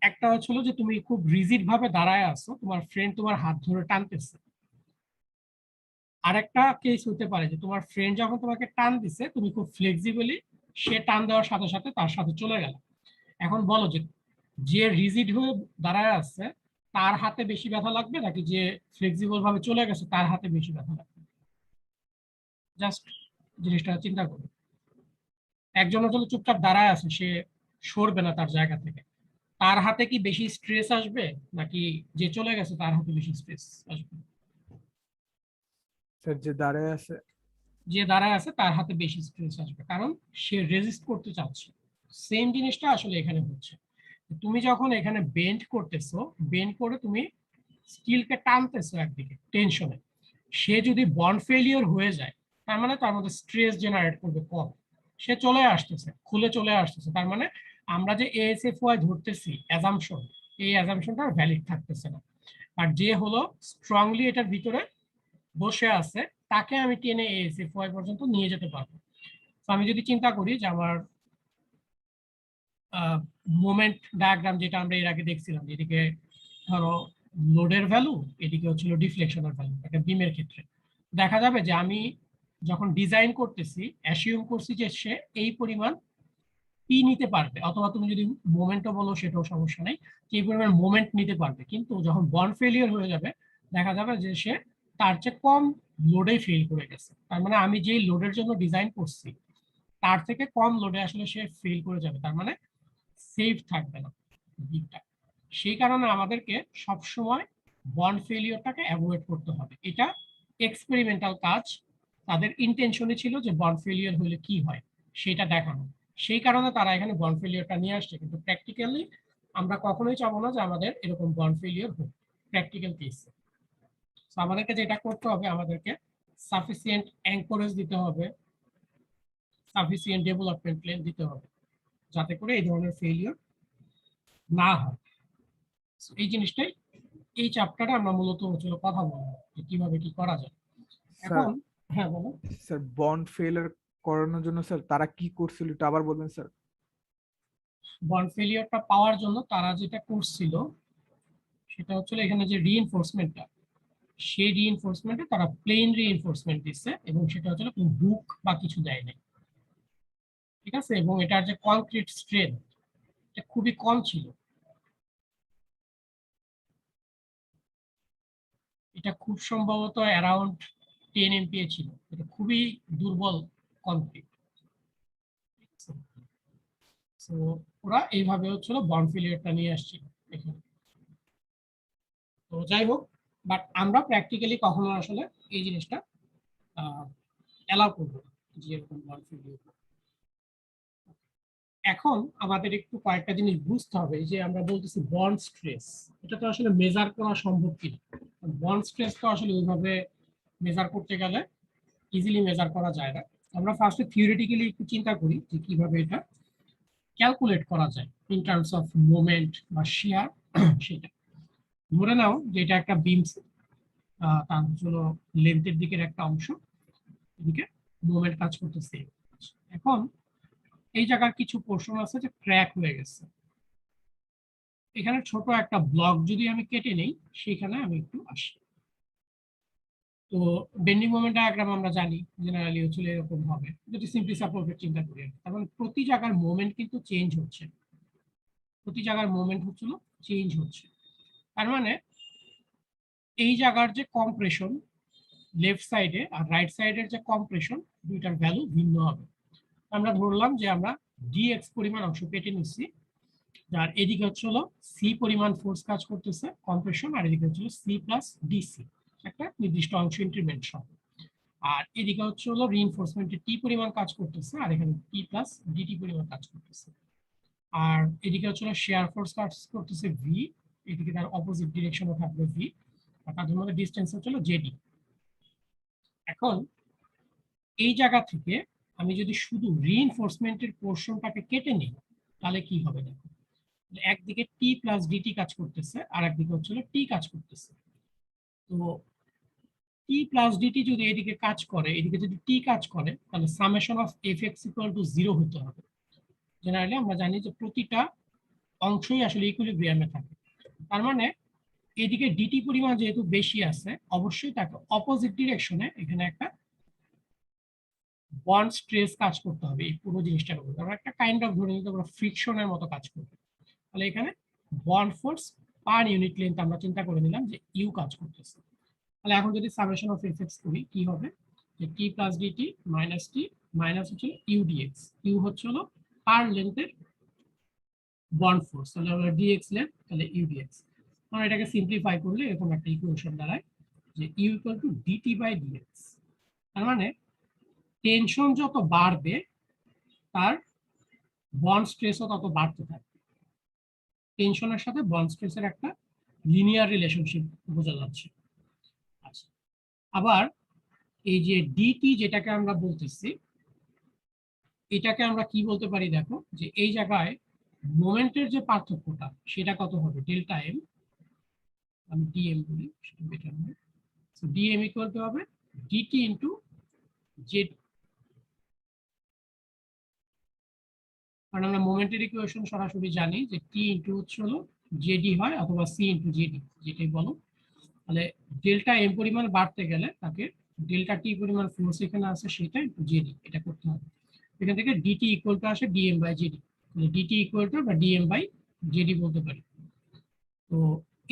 একটা হচ্ছিল যে তুমি খুব রিজিড ভাবে দাঁড়ায় আছো, তোমার ফ্রেন্ড তোমার হাত ধরে টানতেছে। আরেকটা কেস হতে পারে যে তোমার ফ্রেন্ড যখন তোমাকে টান দিছে তুমি খুব ফ্লেক্সিবলি সে টান দেওয়ার সাথে সাথে তার সাথে চলে গেল। এখন বলো যে যে রিজিড হয়ে দাঁড়ায় আছে তার হাতে বেশি ব্যথা লাগবে নাকি যে ফ্লেক্সিবল ভাবে চলে গেছে তার হাতে বেশি ব্যথা লাগবে। জাস্ট জিনিসটা চিন্তা করো, একজন আসলে চুপচাপ দাঁড়ায় আছে, সে সরবে না তার জায়গা থেকে, তার হাতে কি বেশি স্ট্রেস আসবে নাকি যে চলে গেছে তার হাতে বেশি স্ট্রেস আসবে। স্যার যে দাঁড়ায় আছে। যে দাঁড়ায় আছে তার হাতে বেশি স্ট্রেস আসবে, কারণ সে রেজিস্ট করতে চাচ্ছে। সেম জিনিসটা আসলে এখানে হচ্ছে, তুমি যখন এখানে বেন্ড করতেছো, বেন্ড করে তুমি স্টিলকে টানতেছো একদিকে টেনশনে, সে যদি বন্ড ফেলিওর হয়ে যায় তার মানে তার মধ্যে স্ট্রেস জেনারেট করবে কম, সে চলে আসতেছে, খুলে চলে আসতেছে। তার মানে আমরা যে এএসএফওয়াই ধরতেছি অ্যাজাম্পশন, এই অ্যাজাম্পশনটা ভ্যালিড থাকতেছে না। আর যে হলো স্ট্রংলি এটার ভিতরে বসে আছে তাকে আমি টেনে ASFY পর্যন্ত নিয়ে যেতে পারবো। তো আমি যদি চিন্তা করি যে আমার মোমেন্ট ডায়াগ্রাম যেটা আমরা এর আগে দেখছিলাম, এদিকে ধরো লোডের ভ্যালু, এদিকে হচ্ছিল ডিফ্লেকশনের ভ্যালু একটা বিমের ক্ষেত্রে, দেখা যাবে যে আমি যখন ডিজাইন করতেছি অ্যাসিউম করছি যে সে এই পরিমাণ পি নিতে পারবে, অথবা তুমি যদি মোমেন্টও বলো সেটাও সমস্যা নেই, যে এই পরিমাণ মোমেন্ট নিতে পারবে। কিন্তু যখন বন্ড ফেলিয়ার হয়ে যাবে দেখা যাবে যে সে তার চেয়ে কম লোডে ফেল করে গেছে। তার মানে আমি যেই লোডের জন্য ডিজাইন করছি তার থেকে কম লোডে আসলে সে ফেল করে যাবে, তার মানে সেফ থাকবে না দিকটা। সেই কারণে আমাদেরকে সবসময় বন্ড ফেলিওরটাকে অ্যাভয়েড করতে হবে। এটা এক্সপেরিমেন্টাল কাজ, তাদের ইন্টেনশনই ছিল যে বন্ড ফেলিওর হলে কি হয় সেটা দেখানো। সেই কারণে তারা এখানে বন্ড ফেলিওরটা নিয়ে আসছে, কিন্তু প্র্যাকটিক্যালি আমরা কখনোই চাবো না যে আমাদের এরকম বন্ড ফেলিওর হোক প্র্যাকটিক্যাল কেসে। তো আমাদেরকে যেটা করতে হবে, আমাদেরকে সাফিসিয়েন্ট অ্যাঙ্করেজ দিতে হবে, সাফিসিয়েন্ট ডেভেলপমেন্ট প্ল্যান দিতে হবে, যাতে করে এই ধরনের ফেলিওর না হয়। এই জিনিসটাই এই চ্যাপ্টারে আমরা মূলত হচ্ছিল কথা বলবো যে কিভাবে কি করা যায়। স্যার এখন হ্যাঁ বলো। স্যার বন্ড ফেলার করানোর জন্য স্যার তারা কি করছিল এটা আবার বলবেন স্যার? বন্ড ফেলিওরটা পাওয়ার জন্য তারা যেটা করছিল সেটা হচ্ছিল এখানে যে রিইনফোর্সমেন্টটা, সেই রিইনফোর্সমেন্টে তারা প্লেন রিইনফোর্সমেন্ট দিচ্ছে এবং সেটা হচ্ছিল কোনো হুক বা কিছু দেয় নাই, ঠিক আছে। এবং এটার যে কনক্রিট স্ট্রেংথ এটা খুবই কম ছিল, এটা খুব সম্ভবত অ্যারাউন্ড 10 MPa ছিল, এটা খুবই দুর্বল কনক্রিট। তো ওরা এইভাবে হচ্ছিল বন্ড ফেলিওরটা নিয়ে আসছিল এখানে। তো যাই হোক, বাট আমরা প্র্যাকটিক্যালি কখনো আসলে এই জিনিসটা অ্যালাউ করবো না যে এরকম বন্ড ফেলিওর। এখন আমাদের একটু কয়েকটা জিনিস বুঝতে হবে, যে আমরা বলতেছি বন্ড স্ট্রেস, এটা তো আসলে মেজার করা সম্ভব কিনা। বন্ড স্ট্রেস তো আসলে ওইভাবে মেজার করতে গেলে ইজিলি মেজার করা যায় না। আমরা ফার্স্টে থিওরিটিক্যালি একটু চিন্তা করি যে কিভাবে এটা ক্যালকুলেট করা যায় ইন টার্মস অফ মোমেন্ট বা শিয়ার। সেটা ধরে নাও যে এটা একটা বিম, তার হলো লেন্থের দিকের একটা অংশ, এদিকে মোমেন্ট কাজ করতেছে। এখন এই জায়গার কিছু পোর্শন আছে যে ক্র্যাক হয়ে গেছে, এখানে ছোট একটা ব্লক যদি আমি কেটে নেই সেখানে আমি একটু আসি। তো বেন্ডিং মোমেন্ট ডায়াগ্রাম আমরা জানি জেনারেলি হচ্ছে এরকম হবে, যদি সিম্পলি সাপোর্টের চিন্তা করি। তার মানে প্রতি জায়গার মোমেন্ট কিন্তু চেঞ্জ হচ্ছে, প্রতি জায়গার মোমেন্ট হচ্ছিল চেঞ্জ হচ্ছে। তার মানে এই জায়গার যে কম্প্রেশন লেফট সাইডে আর রাইট সাইডের যে কম্প্রেশন, দুইটার ভ্যালু ভিন্ন হবে। আমরা ধরলাম যে আমরা ডিএক্স পরিমাণ অংশ কেটে নিচ্ছি, যার এদিকে হচ্ছে হলো সি পরিমাণ ফোর্স কাজ করতেছে কম্প্রেশন, আর এদিকে হচ্ছে সি প্লাস ডিসি একটা নির্দিষ্ট অংশ ইনক্রিমেন্ট সহ, আর এদিকে হচ্ছে হলো রিইনফোর্সমেন্টে টি পরিমাণ কাজ করতেছে, আর এখানে টি প্লাস ডিটি পরিমাণ কাজ করতেছে। আর এদিকে হচ্ছে শেয়ার ফোর্স কাজ করতেছে ভি, এদিকে তার অপোজিট ডিরেকশনে থাকবে ভি, আর তাদের মধ্যে ডিস্টেন্স হচ্ছে জেডি। এখন এই জায়গা থেকে আমি যদি শুধু রিইনফোর্সমেন্টের পোর্শনটাকে কেটে নিই তাহলে কি হবে দেখো, একদিকে টি প্লাস ডিটি কাজ করতেছে আর একদিকে হচ্ছে টি কাজ করতেছে। তো টি প্লাস ডিটি যদি এদিকে কাজ করে, এদিকে যদি টি কাজ করে, তাহলে summation of F x equal to 0 হতে হবে। জেনারেলি আমরা জানি যে প্রতিটা অংশই আসলে ইকুইলিব্রিয়ামে থাকে। তার মানে এদিকে ডিটি পরিমাণ যেহেতু বেশি আছে, অবশ্যই তাকে অপোজিট ডিরেকশনে এখানে একটা বন্ড স্ট্রেস কাজ করতে হবে। এই পুরো জিনিসটার উপর আমরা একটা কাইন্ড অফ ধরে নিতে পারবো ফ্রিকশনের মতো কাজ করবে। তাহলে এখানে bond force per unit length আমরা চিন্তা করে নিলাম যে ইউ কাজ করতেছে। তাহলে এখন যদি সামেশন অফ এফ এক্স করি কি হবে, যে T plus dT minus T minus হচ্ছে ইউ ডিএক্স। ইউ হচ্ছে হলো পার লেন্থের বন্ড ফোর্স, তাহলে আমরা ডিএক্স লেন্থ, তাহলে ইউ ডিএক্স। আমরা এটাকে সিম্পলিফাই করলে এরকম একটা ইকুয়েশন দাঁড়ায় যে U equal to dT by dx. তার মানে টেনশন যত বাড়বে তার বন্ড স্ট্রেসও তত বাড়তে থাকবে। টেনশনের সাথে বন্ড স্ট্রেসের একটা লিনিয়ার রিলেশনশিপ বোঝা যাচ্ছে। আচ্ছা, আবার এই যে ডিটি যেটাকে আমরা বলতেছি, এটাকে আমরা কি বলতে পারি দেখো, যে এই জায়গায় মোমেন্টের যে পার্থক্যটা সেটা কত হবে, ডেল্টা এম, আমি ডিএম বলি সেটা বেটার হবে। সো ডিএম ইকুয়াল টু হবে ডিটি ইন্টু জেড, কারণ আমরা মোমেন্টের ইকুয়েশন সরাসরি জানি যে টি ইন্টু হচ্ছে হলো জেডি হয় অথবা সি ইন্টু জেডি, যেটাই বলো। তাহলে ডেল্টা এম পরিমাণ বাড়তে গেলে তাকে ডেল্টা টি পরিমাণ ফোর্স এখানে আছে সেটা ইন্টু জেডি এটা করতে হবে। এখান থেকে ডিটি ইকুয়াল টু আসে dM by JD, dT equal to বা ডিএম বাই জেডি বলতে পারি। তো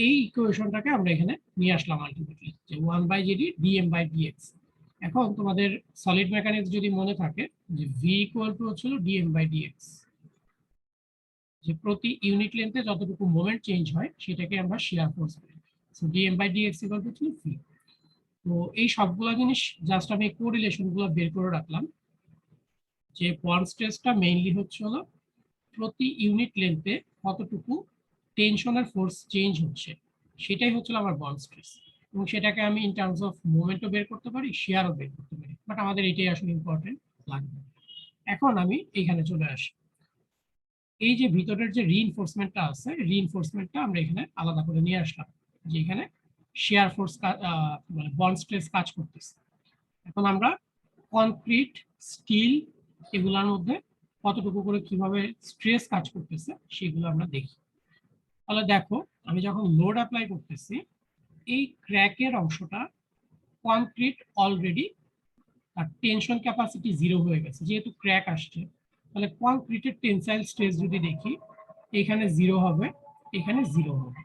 এই ইকুয়েশনটাকে আমরা এখানে নিয়ে আসলাম আলটিমেটলি, যে 1 by JD dM by dx. এখন তোমাদের সলিড মেকানিক্স যদি মনে থাকে যে ভি ইকুয়াল টু হচ্ছিল ডিএম বাই ডিএক্স, যে প্রতি ইউনিট লেন্থে যতটুকু মোমেন্ট চেঞ্জ হয় সেটাকে আমরা শিয়ার ফোর্স বলি। So dM by dx equal to হচ্ছে ভি। তো এই সবগুলো জিনিস জাস্ট আমি কোরিলেশন গুলো বের করে রাখলাম, যে বন্ড স্ট্রেসটা মেইনলি হচ্ছে হলো প্রতি ইউনিট লেন্থে কতটুকু টেনশনের ফোর্স চেঞ্জ হচ্ছে, সেটাই হচ্ছে আমার বন্ড স্ট্রেস। এবং সেটাকে আমি ইন টার্মস অফ মোমেন্টও বের করতে পারি, শেয়ারও বের করতে পারি, বাট আমাদের এটাই আসলে ইম্পর্টেন্ট লাগবে। এখন আমি এখানে চলে আসি, এই যে ভিতরের যে রিইনফোর্সমেন্টটা আছে, রিইনফোর্সমেন্টটা আমরা এখানে আলাদা করে নিয়ে আসলাম, যে এখানে শেয়ার ফোর্স মানে বন্ড স্ট্রেস কাজ করতেছে। এখন আমরা কনক্রিট, স্টিল এগুলোর মধ্যে কতটুকু করে কিভাবে স্ট্রেস কাজ করতেছে সেগুলো আমরা দেখি। তাহলে দেখো, আমি যখন লোড অ্যাপ্লাই করতেছি, এই ক্র্যাকের অংশটা কনক্রিট অলরেডি তার টেনশন ক্যাপাসিটি 0 হয়ে গেছে, যেহেতু ক্র্যাক আসছে। তাহলে কনক্রিটের টেনসাইল স্ট্রেস যদি দেখি, এখানে 0 হবে, এখানে 0 হবে,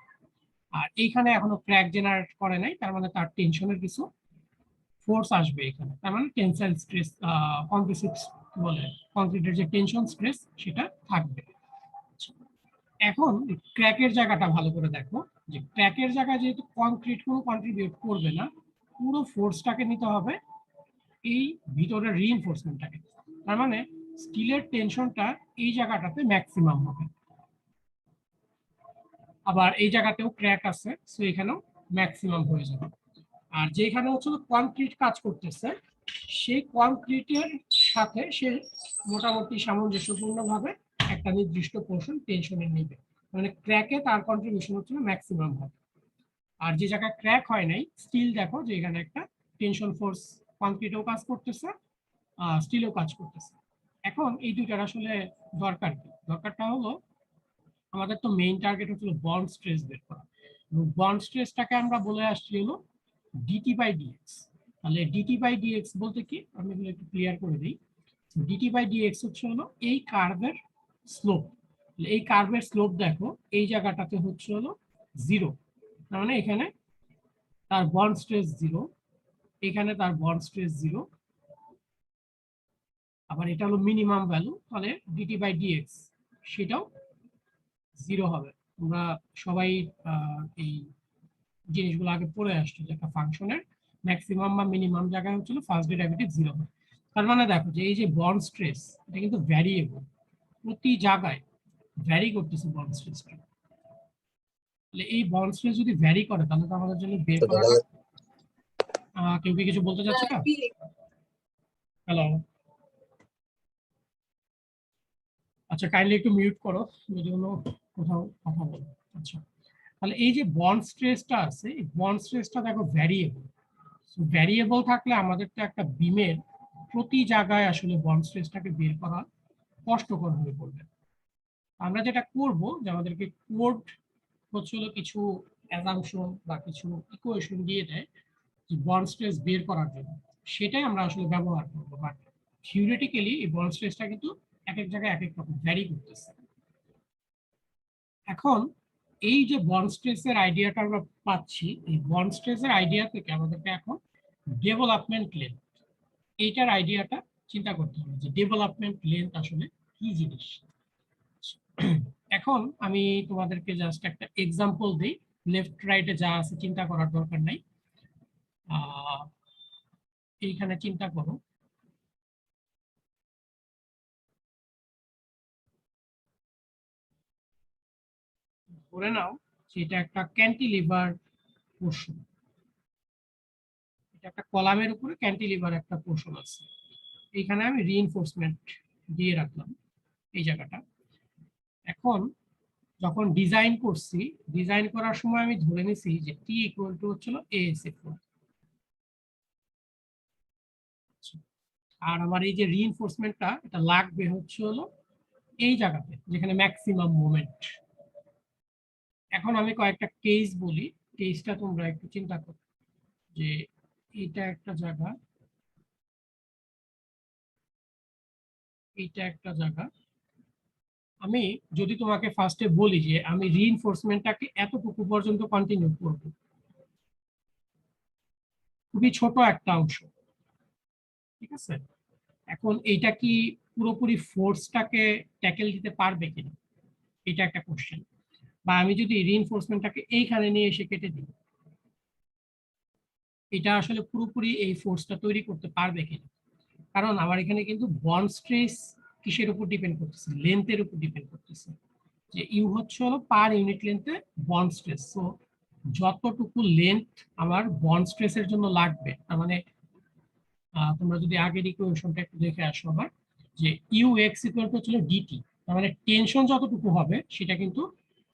আর এইখানে এখনো ক্র্যাক জেনারেট করে নাই, তার মানে তার টেনশনের কিছু ফোর্স আসবে এখানে, তার মানে টেনসাইল স্ট্রেস, কম্প্রেসিভ বলে কনক্রিটের যে টেনশন স্ট্রেস সেটা থাকবে। এখন ক্র্যাকের জায়গাটা ভালো করে দেখো, যে ক্র্যাকের জায়গায় যেহেতু কনক্রিট কোনো কন্ট্রিবিউট করবে না, পুরো ফোর্সটাকে নিতে হবে এই ভিতরের রিইনফোর্সমেন্টটাকে। তার মানে স্টিলের টেনশনটা এই জায়গাটাতে ম্যাক্সিমাম হবে, আবার এই জায়গাতেও ক্র্যাক আছে, সো এখানেও ম্যাক্সিমাম হয়ে যাবে। আর যেখানে হচ্ছে কনক্রিট কাজ করতেছে, সেই কনক্রিটের সাথে সে মোটামুটি সামঞ্জস্যপূর্ণভাবে একটা নির্দিষ্ট পোর্শন টেনশনের নেবে, মানে ক্র্যাকে তার কন্ট্রিবিউশন হচ্ছে ম্যাক্সিমাম হবে। আর যে জায়গায় ক্র্যাক হয় নাই, স্টিল দেখো যে এখানে একটা টেনশন ফোর্স কনক্রিটেও কাজ করতেছে, স্টিলেও কাজ করতেছে। এখন এই দুইটার আসলে দরকার কি? দরকারটা হলো, আমাদের তো মেইন টার্গেট হচ্ছিল বন্ড স্ট্রেস বের করা, এবং বন্ড স্ট্রেসটাকে আমরা বলে আসছি হলো ডিটি বাই ডিএক্স। তাহলে ডিটি বাই ডিএক্স বলতে কি, আমি এগুলো একটু ক্লিয়ার করে দিই। ডিটি বাই ডিএক্স হচ্ছে হলো এই কার্ভের স্লোপ। এই কার্ভের স্লোপ দেখো এই জায়গাটাতে হচ্ছে হলো 0, তার মানে এখানে তার বন্ড স্ট্রেস 0, এখানে তার বন্ড স্ট্রেস 0, আবার এটা হলো মিনিমাম ভ্যালু, তাহলে ডিটি বাই ডিএক্স সেটাও 0 হবে। আমরা সবাই এই জিনিসগুলো আগে পড়ে আসছি, যে একটা ফাংশনের ম্যাক্সিমাম বা মিনিমাম জায়গায় হচ্ছিল ফার্স্ট ডেরিভেটিভ 0 হয়। তার মানে দেখো যে এই যে বন্ড স্ট্রেস, এটা কিন্তু ভ্যারিয়েবল, প্রতি জায়গায় ভ্যারি করতেছে বন্ড স্ট্রেসটা। তাহলে এই বন্ড স্ট্রেস যদি ভ্যারি করে, তাহলে তো আমাদের জন্য বের করাটা, কেউ কি কিছু বলতে চাচ্ছে না? হ্যালো, আচ্ছা কাইন্ডলি একটু মিউট করো যদি কোনো কোথাও কথা বলো। আচ্ছা, তাহলে এই যে বন্ড স্ট্রেসটা আছে, এই বন্ড স্ট্রেসটা দেখো ভ্যারিয়েবল। ভ্যারিয়েবল থাকলে আমাদের তো একটা বিমের প্রতি জায়গায় আসলে বন্ড স্ট্রেসটাকে বের করা কষ্টকর হয়ে পড়বে। আমরা যেটা করব, যে আমাদেরকে কোড হচ্ছিল কিছু অ্যাজাম্পশন বা কিছু ইকুয়েশন দিয়ে দেয় যে বন্ড স্ট্রেস বের করার জন্য, সেটাই আমরা আসলে ব্যবহার করব। বাট থিওরিটিক্যালি এই বন্ড স্ট্রেসটা কিন্তু এক এক জায়গায় এক এক রকম ভ্যারি করতেছে। এখন এই যে বন্ড স্ট্রেসের আইডিয়াটা আমরা পাচ্ছি, এই বন্ড স্ট্রেসের আইডিয়া থেকে আমাদেরকে এখন ডেভেলপমেন্ট লেন্থ, এইটার আইডিয়াটা চিন্তা করতে হবে, যে ডেভেলপমেন্ট লেন্থ আসলে কি জিনিস। এখন আমি তোমাদেরকে জাস্ট একটা এক্সাম্পল দিই, লেফট রাইটে যা আছে চিন্তা করার দরকার নাই। এইখানে চিন্তা করো, ধরে নাও যে এটা একটা ক্যান্টিলিভার পোর্শন, এটা একটা কলামের উপরে ক্যান্টিলিভার একটা পোর্শন আছে, এইখানে আমি রিইনফোর্সমেন্ট দিয়ে রাখলাম এই জায়গাটা। এখন যখন ডিজাইন করছি, ডিজাইন করার সময় আমি ধরে নিছি যে টি ইকুয়াল টু হচ্ছিল এএসএফ, আর আমার এই যে রিইনফোর্সমেন্টটা এটা লাগবে হচ্ছে হলো এই জায়গাতে যেখানে ম্যাক্সিমাম মোমেন্ট। এখন আমি কয়েকটা কেস বলি, কেসটা তোমরা একটু চিন্তা করো যে এটা একটা জায়গা, এইটা একটা জায়গা। আমি যদি তোমাকে ফার্স্টে বলি যে আমি রিইনফোর্সমেন্টটাকে এতটুকু পর্যন্ত কন্টিনিউ করব, খুবই ছোট একটা অংশ, ঠিক আছে? এখন এইটা কি পুরোপুরি ফোর্সটাকে ট্যাকেল দিতে পারবে কিনা, এটা একটা কোশ্চেন। বা আমি যদি রিইনফোর্সমেন্টটাকে এইখানে নিয়ে এসে কেটে দিই, এটা আসলে পুরোপুরি এই ফোর্সটা তৈরি করতে পারবে কিনা। কারণ আমার এখানে কিন্তু বন্ড স্ট্রেস কিসের উপর ডিপেন্ড করতেছে, লেন্থের উপর ডিপেন্ড করতেছে। যে ইউ হচ্ছে হলো পার ইউনিট লেন্থে বন্ড স্ট্রেস। সো যতটুকু লেন্থ আমার বন্ড স্ট্রেসের জন্য লাগবে, তার মানে তোমরা যদি আগের ইকুয়েশনটা একটু দেখে আসো আবার, যে ইউ এক্স ইকুয়াল টু ছিল ডিটি, তার মানে টেনশন যতটুকু হবে সেটা কিন্তু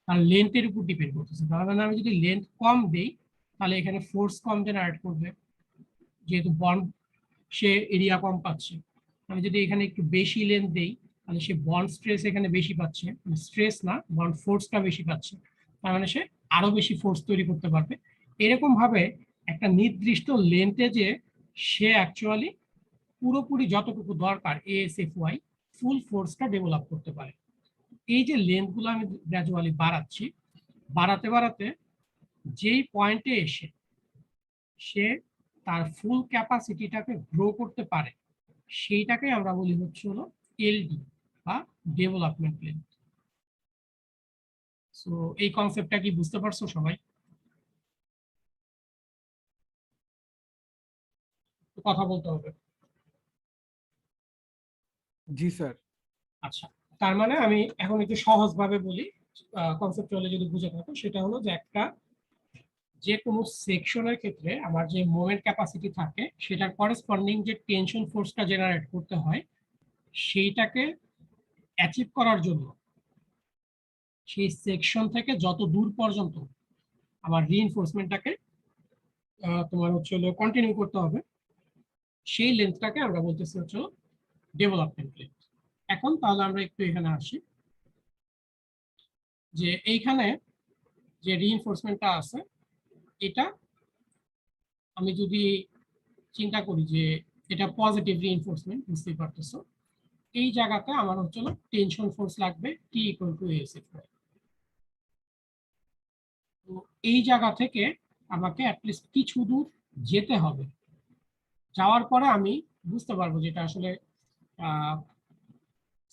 তার লেন্থের উপর ডিপেন্ড করতেছে। তার মানে আমি যদি লেন্থ কম দেই তাহলে এখানে ফোর্স কম জেনারেট করবে, যেহেতু বন্ড সে এরিয়া কম পাচ্ছে। আমি যদি এখানে একটু বেশি লেন্থ দেই তাহলে সে বন্ড স্ট্রেস এখানে বেশি পাচ্ছে, স্ট্রেস না বন্ড ফোর্সটা বেশি পাচ্ছে, তার মানে সে আরো বেশি ফোর্স তৈরি করতে পারবে। এরকম ভাবে একটা নির্দিষ্ট লেন্থে যে সে অ্যাকচুয়ালি পুরোপুরি যতটুকু দরকার এএসএফওয়াই ফুল ফোর্সটা ডেভেলপ করতে পারে। এই যে লেন্থগুলো আমি গ্র্যাজুয়ালি বাড়াচ্ছি, বাড়াতে বাড়াতে যেই পয়েন্টে এসে সে তার ফুল ক্যাপাসিটিটাকে গ্রো করতে পারে, সেইটাকে আমরা বলি হচ্ছে হলো এলডি বা ডেভেলপমেন্ট লেন্থ। সো এই কনসেপ্টটা কি বুঝতে পারছো সবাই? কথা বলতে হবে। জি স্যার। আচ্ছা, তার মানে আমি এখন একটু সহজভাবে বলি, কনসেপ্টুয়ালি যদি বুঝে থাকো, সেটা হলো যে একটা যে কোনো সেকশনের ক্ষেত্রে আমার যে মোমেন্ট ক্যাপাসিটি থাকে সেটার করেসপন্ডিং যে টেনশন ফোর্সটা জেনারেট করতে হয়, সেইটাকে অ্যাচিভ করার জন্য সেই সেকশন থেকে যত দূর পর্যন্ত আমার রিইনফোর্সমেন্টটাকে তোমার হচ্ছে হলো কন্টিনিউ করতে হবে, সেই লেন্থটাকে আমরা বলতেছি হচ্ছে ডেভেলপমেন্ট লেন্থ। এখন তাহলে আমরা একটু এখানে আসি, যে এইখানে যে রিইনফোর্সমেন্টটা আছে এটা আমি যদি চিন্তা করি যে এটা পজিটিভ রিইনফোর্সমেন্ট, বুঝতেই পারতেছো এই জায়গাতে আমার হচ্ছে টেনশন ফোর্স লাগবে টি ইকুয়াল টু এএসএফ। তো এই জায়গা থেকে আমাকে অ্যাটলিস্ট কিছু দূর যেতে হবে, যাওয়ার পরে আমি বুঝতে পারবো যেটা আসলে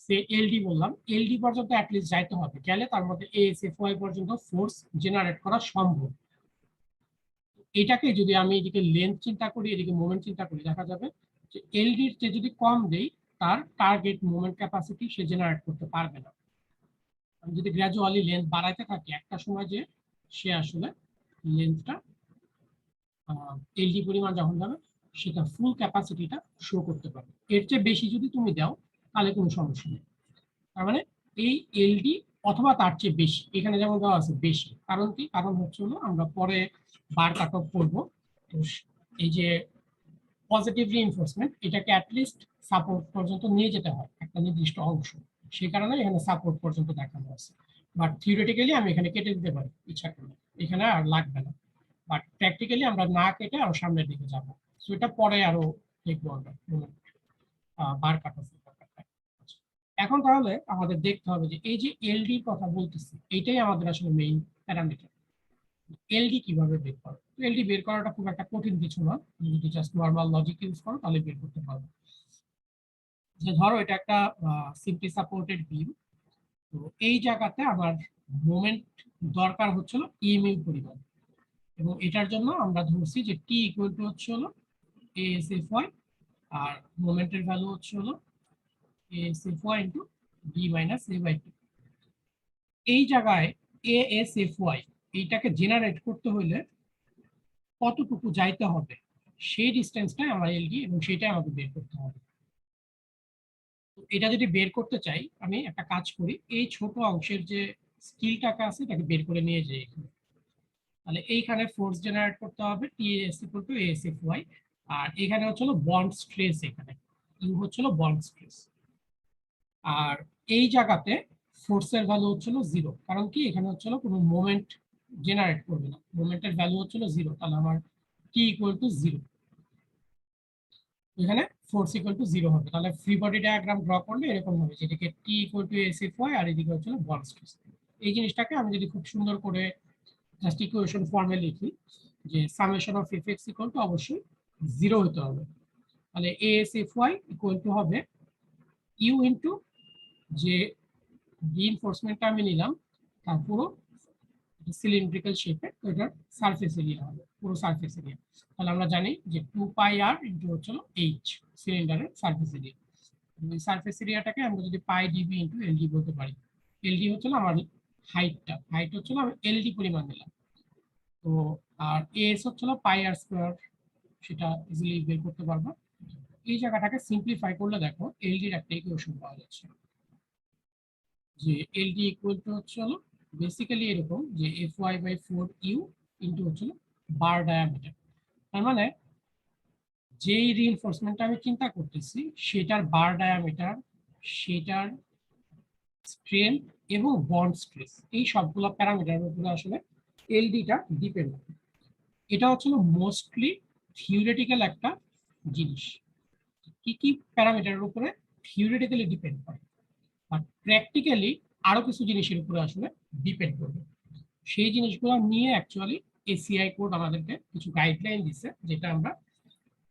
সে এলডি বললাম, এলডি পর্যন্ত অ্যাটলিস্ট যাইতে হবে, গেলে তার মধ্যে এএসএফওয়াই পর্যন্ত ফোর্স জেনারেট করা সম্ভব। এটাকে যদি আমি এদিকে লেন্থ চিন্তা করি, এদিকে মোমেন্ট চিন্তা করি, দেখা যাবে যে এলডির চেয়ে যদি কম দেই তার টার্গেট মোমেন্ট ক্যাপাসিটি সে জেনারেট করতে পারবে না। আমি যদি গ্র্যাজুয়ালি লেন্থ বাড়াইতে থাকি, একটা সময় যে সে আসলে লেন্থটা এলডি পরিমাণ যখন যাবে সেটা ফুল ক্যাপাসিটিটা শো করতে পারবে। এর চেয়ে বেশি যদি তুমি দাও তাহলে কোনো সমস্যা নেই। তার মানে এই এলডি অথবা তার চেয়ে বেশি, এখানে যেমন দেওয়া আছে বেশি, কারণ কি, কারণ হচ্ছে হলো আমরা পরে বার কাট অফ করবো। এই যে পজিটিভ রিইনফোর্সমেন্ট এটাকে অ্যাটলিস্ট সাপোর্ট পর্যন্ত নিয়ে যেতে হয় একটা নির্দিষ্ট অংশ, সেই কারণে এখানে সাপোর্ট পর্যন্ত দেখানো আছে। বাট থিওরিটিক্যালি আমি এখানে কেটে দিতে পারি ইচ্ছা করলে, এখানে আর লাগবে না। বাট প্র্যাকটিক্যালি আমরা না কেটে আরো সামনের দিকে যাব, সো এটা পরে আরো দেখবো আমরা বার কাট অফ ব্যাপারটা। এখন তাহলে আমাদের দেখতে হবে যে এই যে এলডি কথা বলতেছি এইটাই আমাদের আসলে মেইন প্যারামিটার। এলডি কিভাবে বের করো? এলডি বের করাটা খুব একটা কঠিন কিছু না, যদি জাস্ট নরমাল লজিক ইউজ করো তাহলে বের করতে পারবে। যে ধরো এটা একটা সিম্পলি সাপোর্টেড বিম, তো এই জায়গাতে আমার মোমেন্ট দরকার হচ্ছিল ইএমইউ পরিমাণ, এবং এটার জন্য আমরা ধরছি যে টি ইকুয়াল টু হচ্ছে হলো এএসএফওয়াই, আর মোমেন্টের ভ্যালু হচ্ছে হলো A S F Y into D minus A by two. এই জায়গায় এএসএফওয়াই এইটাকে জেনারেট করতে হলে কতটুকু যাইতে হবে সেই ডিস্টেন্সটাই আমার এলডি, এবং সেটাই আমাকে বের করতে হবে। এটা যদি বের করতে চাই আমি একটা কাজ করি, এই ছোট অংশের যে স্কিলটাকে আছে এটাকে বের করে নিয়ে যাই এখানে। তাহলে এইখানে ফোর্স জেনারেট করতে হবে টি এস ইকুয়াল টু এএসএফওয়াই, আর এখানে হচ্ছে বন্ড স্ট্রেস এখানে। ইউ হচ্ছিল বন্ড স্ট্রেস। আর এই জায়গাতে ফোর্সের ভ্যালু হচ্ছিল 0, কারণ কি এখানে হচ্ছিল কোনো মোমেন্ট জেনারেট করবে না, মোমেন্টের ভ্যালু হচ্ছিল 0, তাহলে আমার টি ইকুয়াল টু 0, এখানে ফোর্স ইকুয়াল টু 0 হবে। তাহলে ফ্রি বডি ডায়াগ্রাম ড্র করলে এরকম হবে, যেটাকে টি ইকুয়াল টু এসএফওয়াই আর এদিকে হচ্ছিল বন্ড স্ট্রেস। এই জিনিসটাকে আমি যদি খুব সুন্দর করে জাস্ট ইকুয়েশন ফর্মে লিখি, যে summation of F x equal to অবশ্যই 0 হতে হবে, তাহলে এএসএফওয়াই ইকুয়াল টু হবে ইউ ইন্টু যে রিইনফোর্সমেন্টটা আমি নিলাম তার পুরো সিলিন্ড্রিক্যাল শেপে, তো এটার সারফেস এরিয়া হবে, পুরো সারফেস এরিয়া। তাহলে আমরা জানি যে 2πr ইন্টু হচ্ছিল এইচ, সিলিন্ডারের সারফেস এরিয়া। এই সারফেস এরিয়াটাকে আমরা যদি পাই ডিবি ইন্টু এলডি বলতে পারি। এলডি হচ্ছিল আমার হাইট হচ্ছিল আমি এলডি পরিমাণ নিলাম, তো আর এস হচ্ছিল পাই আর স্কোয়ার, সেটা ইজিলি বের করতে পারবো। এই জায়গাটাকে সিম্পলিফাই করলে দেখো এলডির একটা ইকুয়েশন পাওয়া যাচ্ছে, যে এলডি ইকুয়াল টু হচ্ছে হলো বেসিক্যালি এরকম, যে এফওয়াই বাই 4u ইন্টু হচ্ছে বার ডায়ামিটার। তার মানে যেই রিইনফোর্সমেন্টটা আমি চিন্তা করতেছি সেটার বার ডায়ামিটার, সেটার স্ট্রেংথ এবং বন্ড স্ট্রেস, এই সবগুলো প্যারামিটারের উপরে আসলে এলডিটা ডিপেন্ড করে। এটা হচ্ছে মোস্টলি থিওরিটিক্যাল একটা জিনিস, কি কি প্যারামিটারের উপরে থিওরিটিক্যালি ডিপেন্ড করে, আর প্র্যাকটিক্যালি আরো কিছু জিনিসের উপরে আসলে ডিপেন্ড করবে। সেই জিনিসগুলো নিয়ে অ্যাকচুয়ালি এসিআই কোড আমাদেরকে কিছু গাইডলাইন দিচ্ছে, যেটা আমরা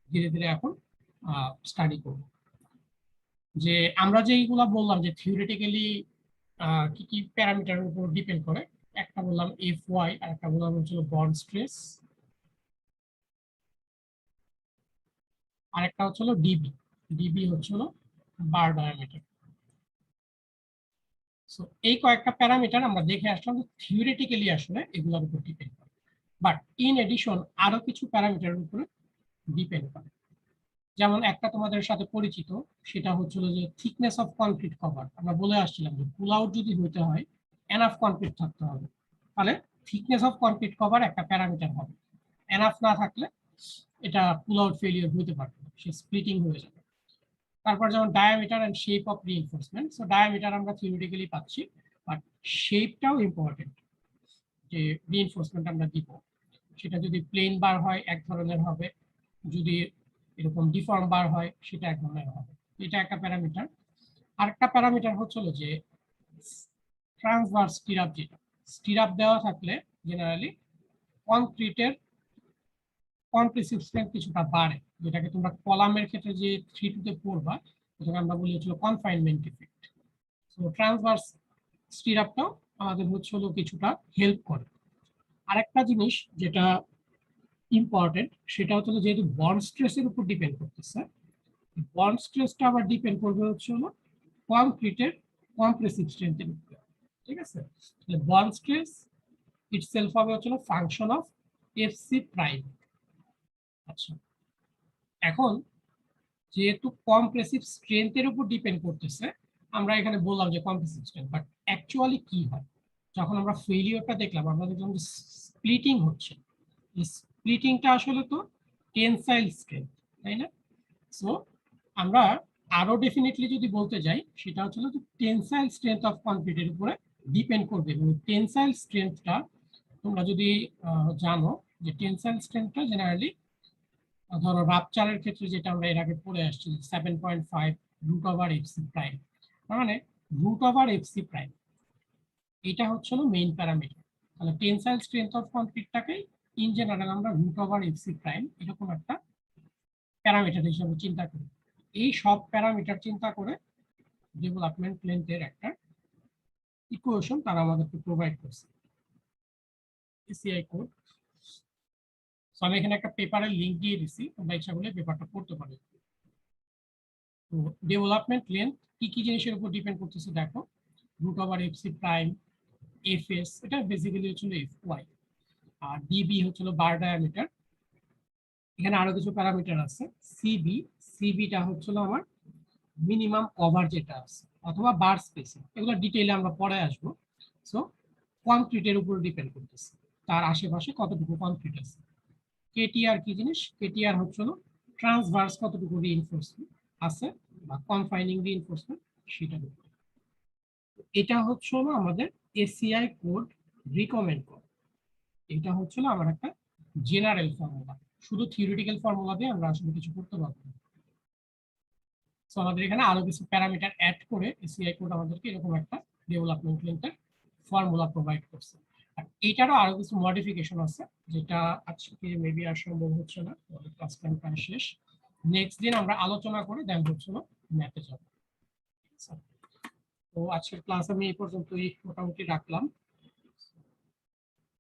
ধীরে ধীরে এখন স্টাডি করব। যে আমরা যেইগুলো বললাম যে থিওরিটিক্যালি কি কি প্যারামিটারের উপর ডিপেন্ড করে, একটা বললাম এফ ওয়াই, আর একটা বললাম হচ্ছিল বন্ড স্ট্রেস, আর একটা হচ্ছিল ডিবি। ডিবি হচ্ছিল বার ডায়ামিটার। সো এই কয়েকটা প্যারামিটার আমরা দেখে আসলাম যে থিওরিটিক্যালি আসলে এগুলোর উপর ডিপেন্ড করে, বাট ইন এডিশন আরো কিছু প্যারামিটারের উপরে ডিপেন্ড করে। যেমন একটা তোমাদের সাথে পরিচিত, সেটা হচ্ছিল যে থিকনেস অফ কনক্রিট কভার। আমরা বলে আসছিলাম যে পুল আউট যদি হইতে হয় এনাফ কনক্রিট থাকতে হবে, তাহলে থিকনেস অফ কনক্রিট কভার একটা প্যারামিটার হবে। এনাফ না থাকলে এটা পুল আউট ফেলিয়ার হতে পারবে, সে স্প্লিটিং হয়ে যাবে। তারপর যেমন diameter and shape of reinforcement. So diameter আমরা থিওরিটিক্যালি পাচ্ছি, বাট শেপটাও ইম্পর্টেন্ট। যে রিইনফোর্সমেন্ট আমরা দিব সেটা যদি প্লেন বার হয় এক ধরনের হবে, যদি এরকম ডিফর্ম বার হয় সেটা এক ধরনের হবে। এটা একটা প্যারামিটার। আরেকটা প্যারামিটার হচ্ছিল যে ট্রান্সভার্স স্টিরাপ, যেটা স্টিরাপ দেওয়া থাকলে জেনারেলি কনক্রিটের কম্প্রেসিভ স্ট্রেংথ কিছুটা বাড়ে, যেটাকে তোমরা কলামের ক্ষেত্রে যে 3-2 তে পড়বা, এটাকে আমরা বলি হচ্ছিল কনফাইনমেন্ট ইফেক্ট। সো ট্রান্সভার্স স্টিরাপটাও আমাদের হচ্ছিল কিছুটা হেল্প করে। আরেকটা জিনিস যেটা ইম্পর্টেন্ট, সেটা হচ্ছে যেহেতু বন্ড স্ট্রেসের উপর ডিপেন্ড করতেছে, বন্ড স্ট্রেসটা আবার ডিপেন্ড করবে হচ্ছে হলো কনক্রিটের কম্প্রেসিভ স্ট্রেংথের উপরে। ঠিক আছে, তাহলে বন্ড স্ট্রেস ইটসেলফ হবে হচ্ছে ফাংশন অফ এফসি প্রাইম। আচ্ছা, এখন যেহেতু কম্প্রেসিভ স্ট্রেংথের উপর ডিপেন্ড করতেছে, আমরা এখানে বললাম যে কম্প্রেসিভ স্ট্রেংথ, বাট অ্যাকচুয়ালি কি হয় যখন আমরা ফেলিওরটা দেখলাম, আমরা দেখলাম যে স্প্লিটিং হচ্ছে। স্প্লিটিংটা আসলে তো টেনসাইল স্ট্রেংথ, তাই না? সো আমরা আরো ডেফিনেটলি যদি বলতে যাই, সেটা হচ্ছে যে টেনসাইল স্ট্রেংথ অফ কনক্রিটের উপরে ডিপেন্ড করবে। এবং টেনসাইল স্ট্রেংথটা তোমরা যদি জানো যে টেনসাইল স্ট্রেংথটা জেনারেলি ধরো রাপচারের ক্ষেত্রে যেটা আমরা এর আগে পড়ে আসছি 7.5 রুট ওভার এফসি প্রাইম, মানে রুট ওভার এফসি প্রাইম, এটা হচ্ছে মেইন প্যারামিটার। তাহলে টেনসাইল স্ট্রেংথ অফ কনক্রিটটাকে ইন জেনারেল আমরা রুট ওভার এফসি প্রাইম এরকম একটা প্যারামিটার হিসেবে চিন্তা করি। এই সব প্যারামিটার চিন্তা করে ডেভেলপমেন্ট লেন্থের একটা ইকুয়েশন তারা আমাদেরকে প্রোভাইড করছে, এসিআই কোড। সো আমি এখানে একটা পেপারের লিংক দিয়ে দিছি, তোমরা ইচ্ছা করলে পেপারটা পড়তে পারো। তো ডেভেলপমেন্ট লেন্থ কি কি জিনিসের উপর ডিপেন্ড করতেছে দেখো, root over FC prime, fs, এটা বেসিক্যালি হচ্ছিল এফওয়াই, আর ডিবি হচ্ছিল বার ডায়ামিটার। এখানে আরো কিছু প্যারামিটার আছে, সিবি, সিবিটা হচ্ছিল আমার মিনিমাম কভার যেটা আছে, অথবা বার স্পেসিং, এগুলো ডিটেইলে আমরা পরে আসবো। সো কনক্রিটের উপর ডিপেন্ড করতেছে তার আশেপাশে কতটুকু কনক্রিট আছে। কেটিআর কি জিনিস? কেটিআর হচ্ছিল ট্রান্সভার্স কতটুকু রিইনফোর্সমেন্ট, আছে বা কনফাইনিং রিইনফোর্সমেন্ট সেটা দেখব। এটা হচ্ছে হলো আমাদের এসিআই কোড রিকমেন্ড কোড। এটা হচ্ছে হলো আমার একটা জেনারেল ফর্মুলা, শুধু থিওরিটিক্যাল ফর্মুলা দিয়ে আমরা আসলে কিছু করতে পারবো না। সো আমাদের এখানে আরো কিছু প্যারামিটার অ্যাড করে এসিআই কোড আমাদেরকে এরকম একটা ডেভেলপমেন্ট লিঙ্কের ফর্মুলা প্রোভাইড করছে। আর এইটারও আরো কিছু মডিফিকেশন আছে, যেটা আজকে মেবি আর সম্ভব হচ্ছে না, ক্লাস টাইম প্রায় শেষ। নেক্সট দিন আমরা আলোচনা করে দেন হচ্ছিল ম্যাথে যাব। তো আজকের ক্লাস আমি এই পর্যন্তই মোটামুটি রাখলাম।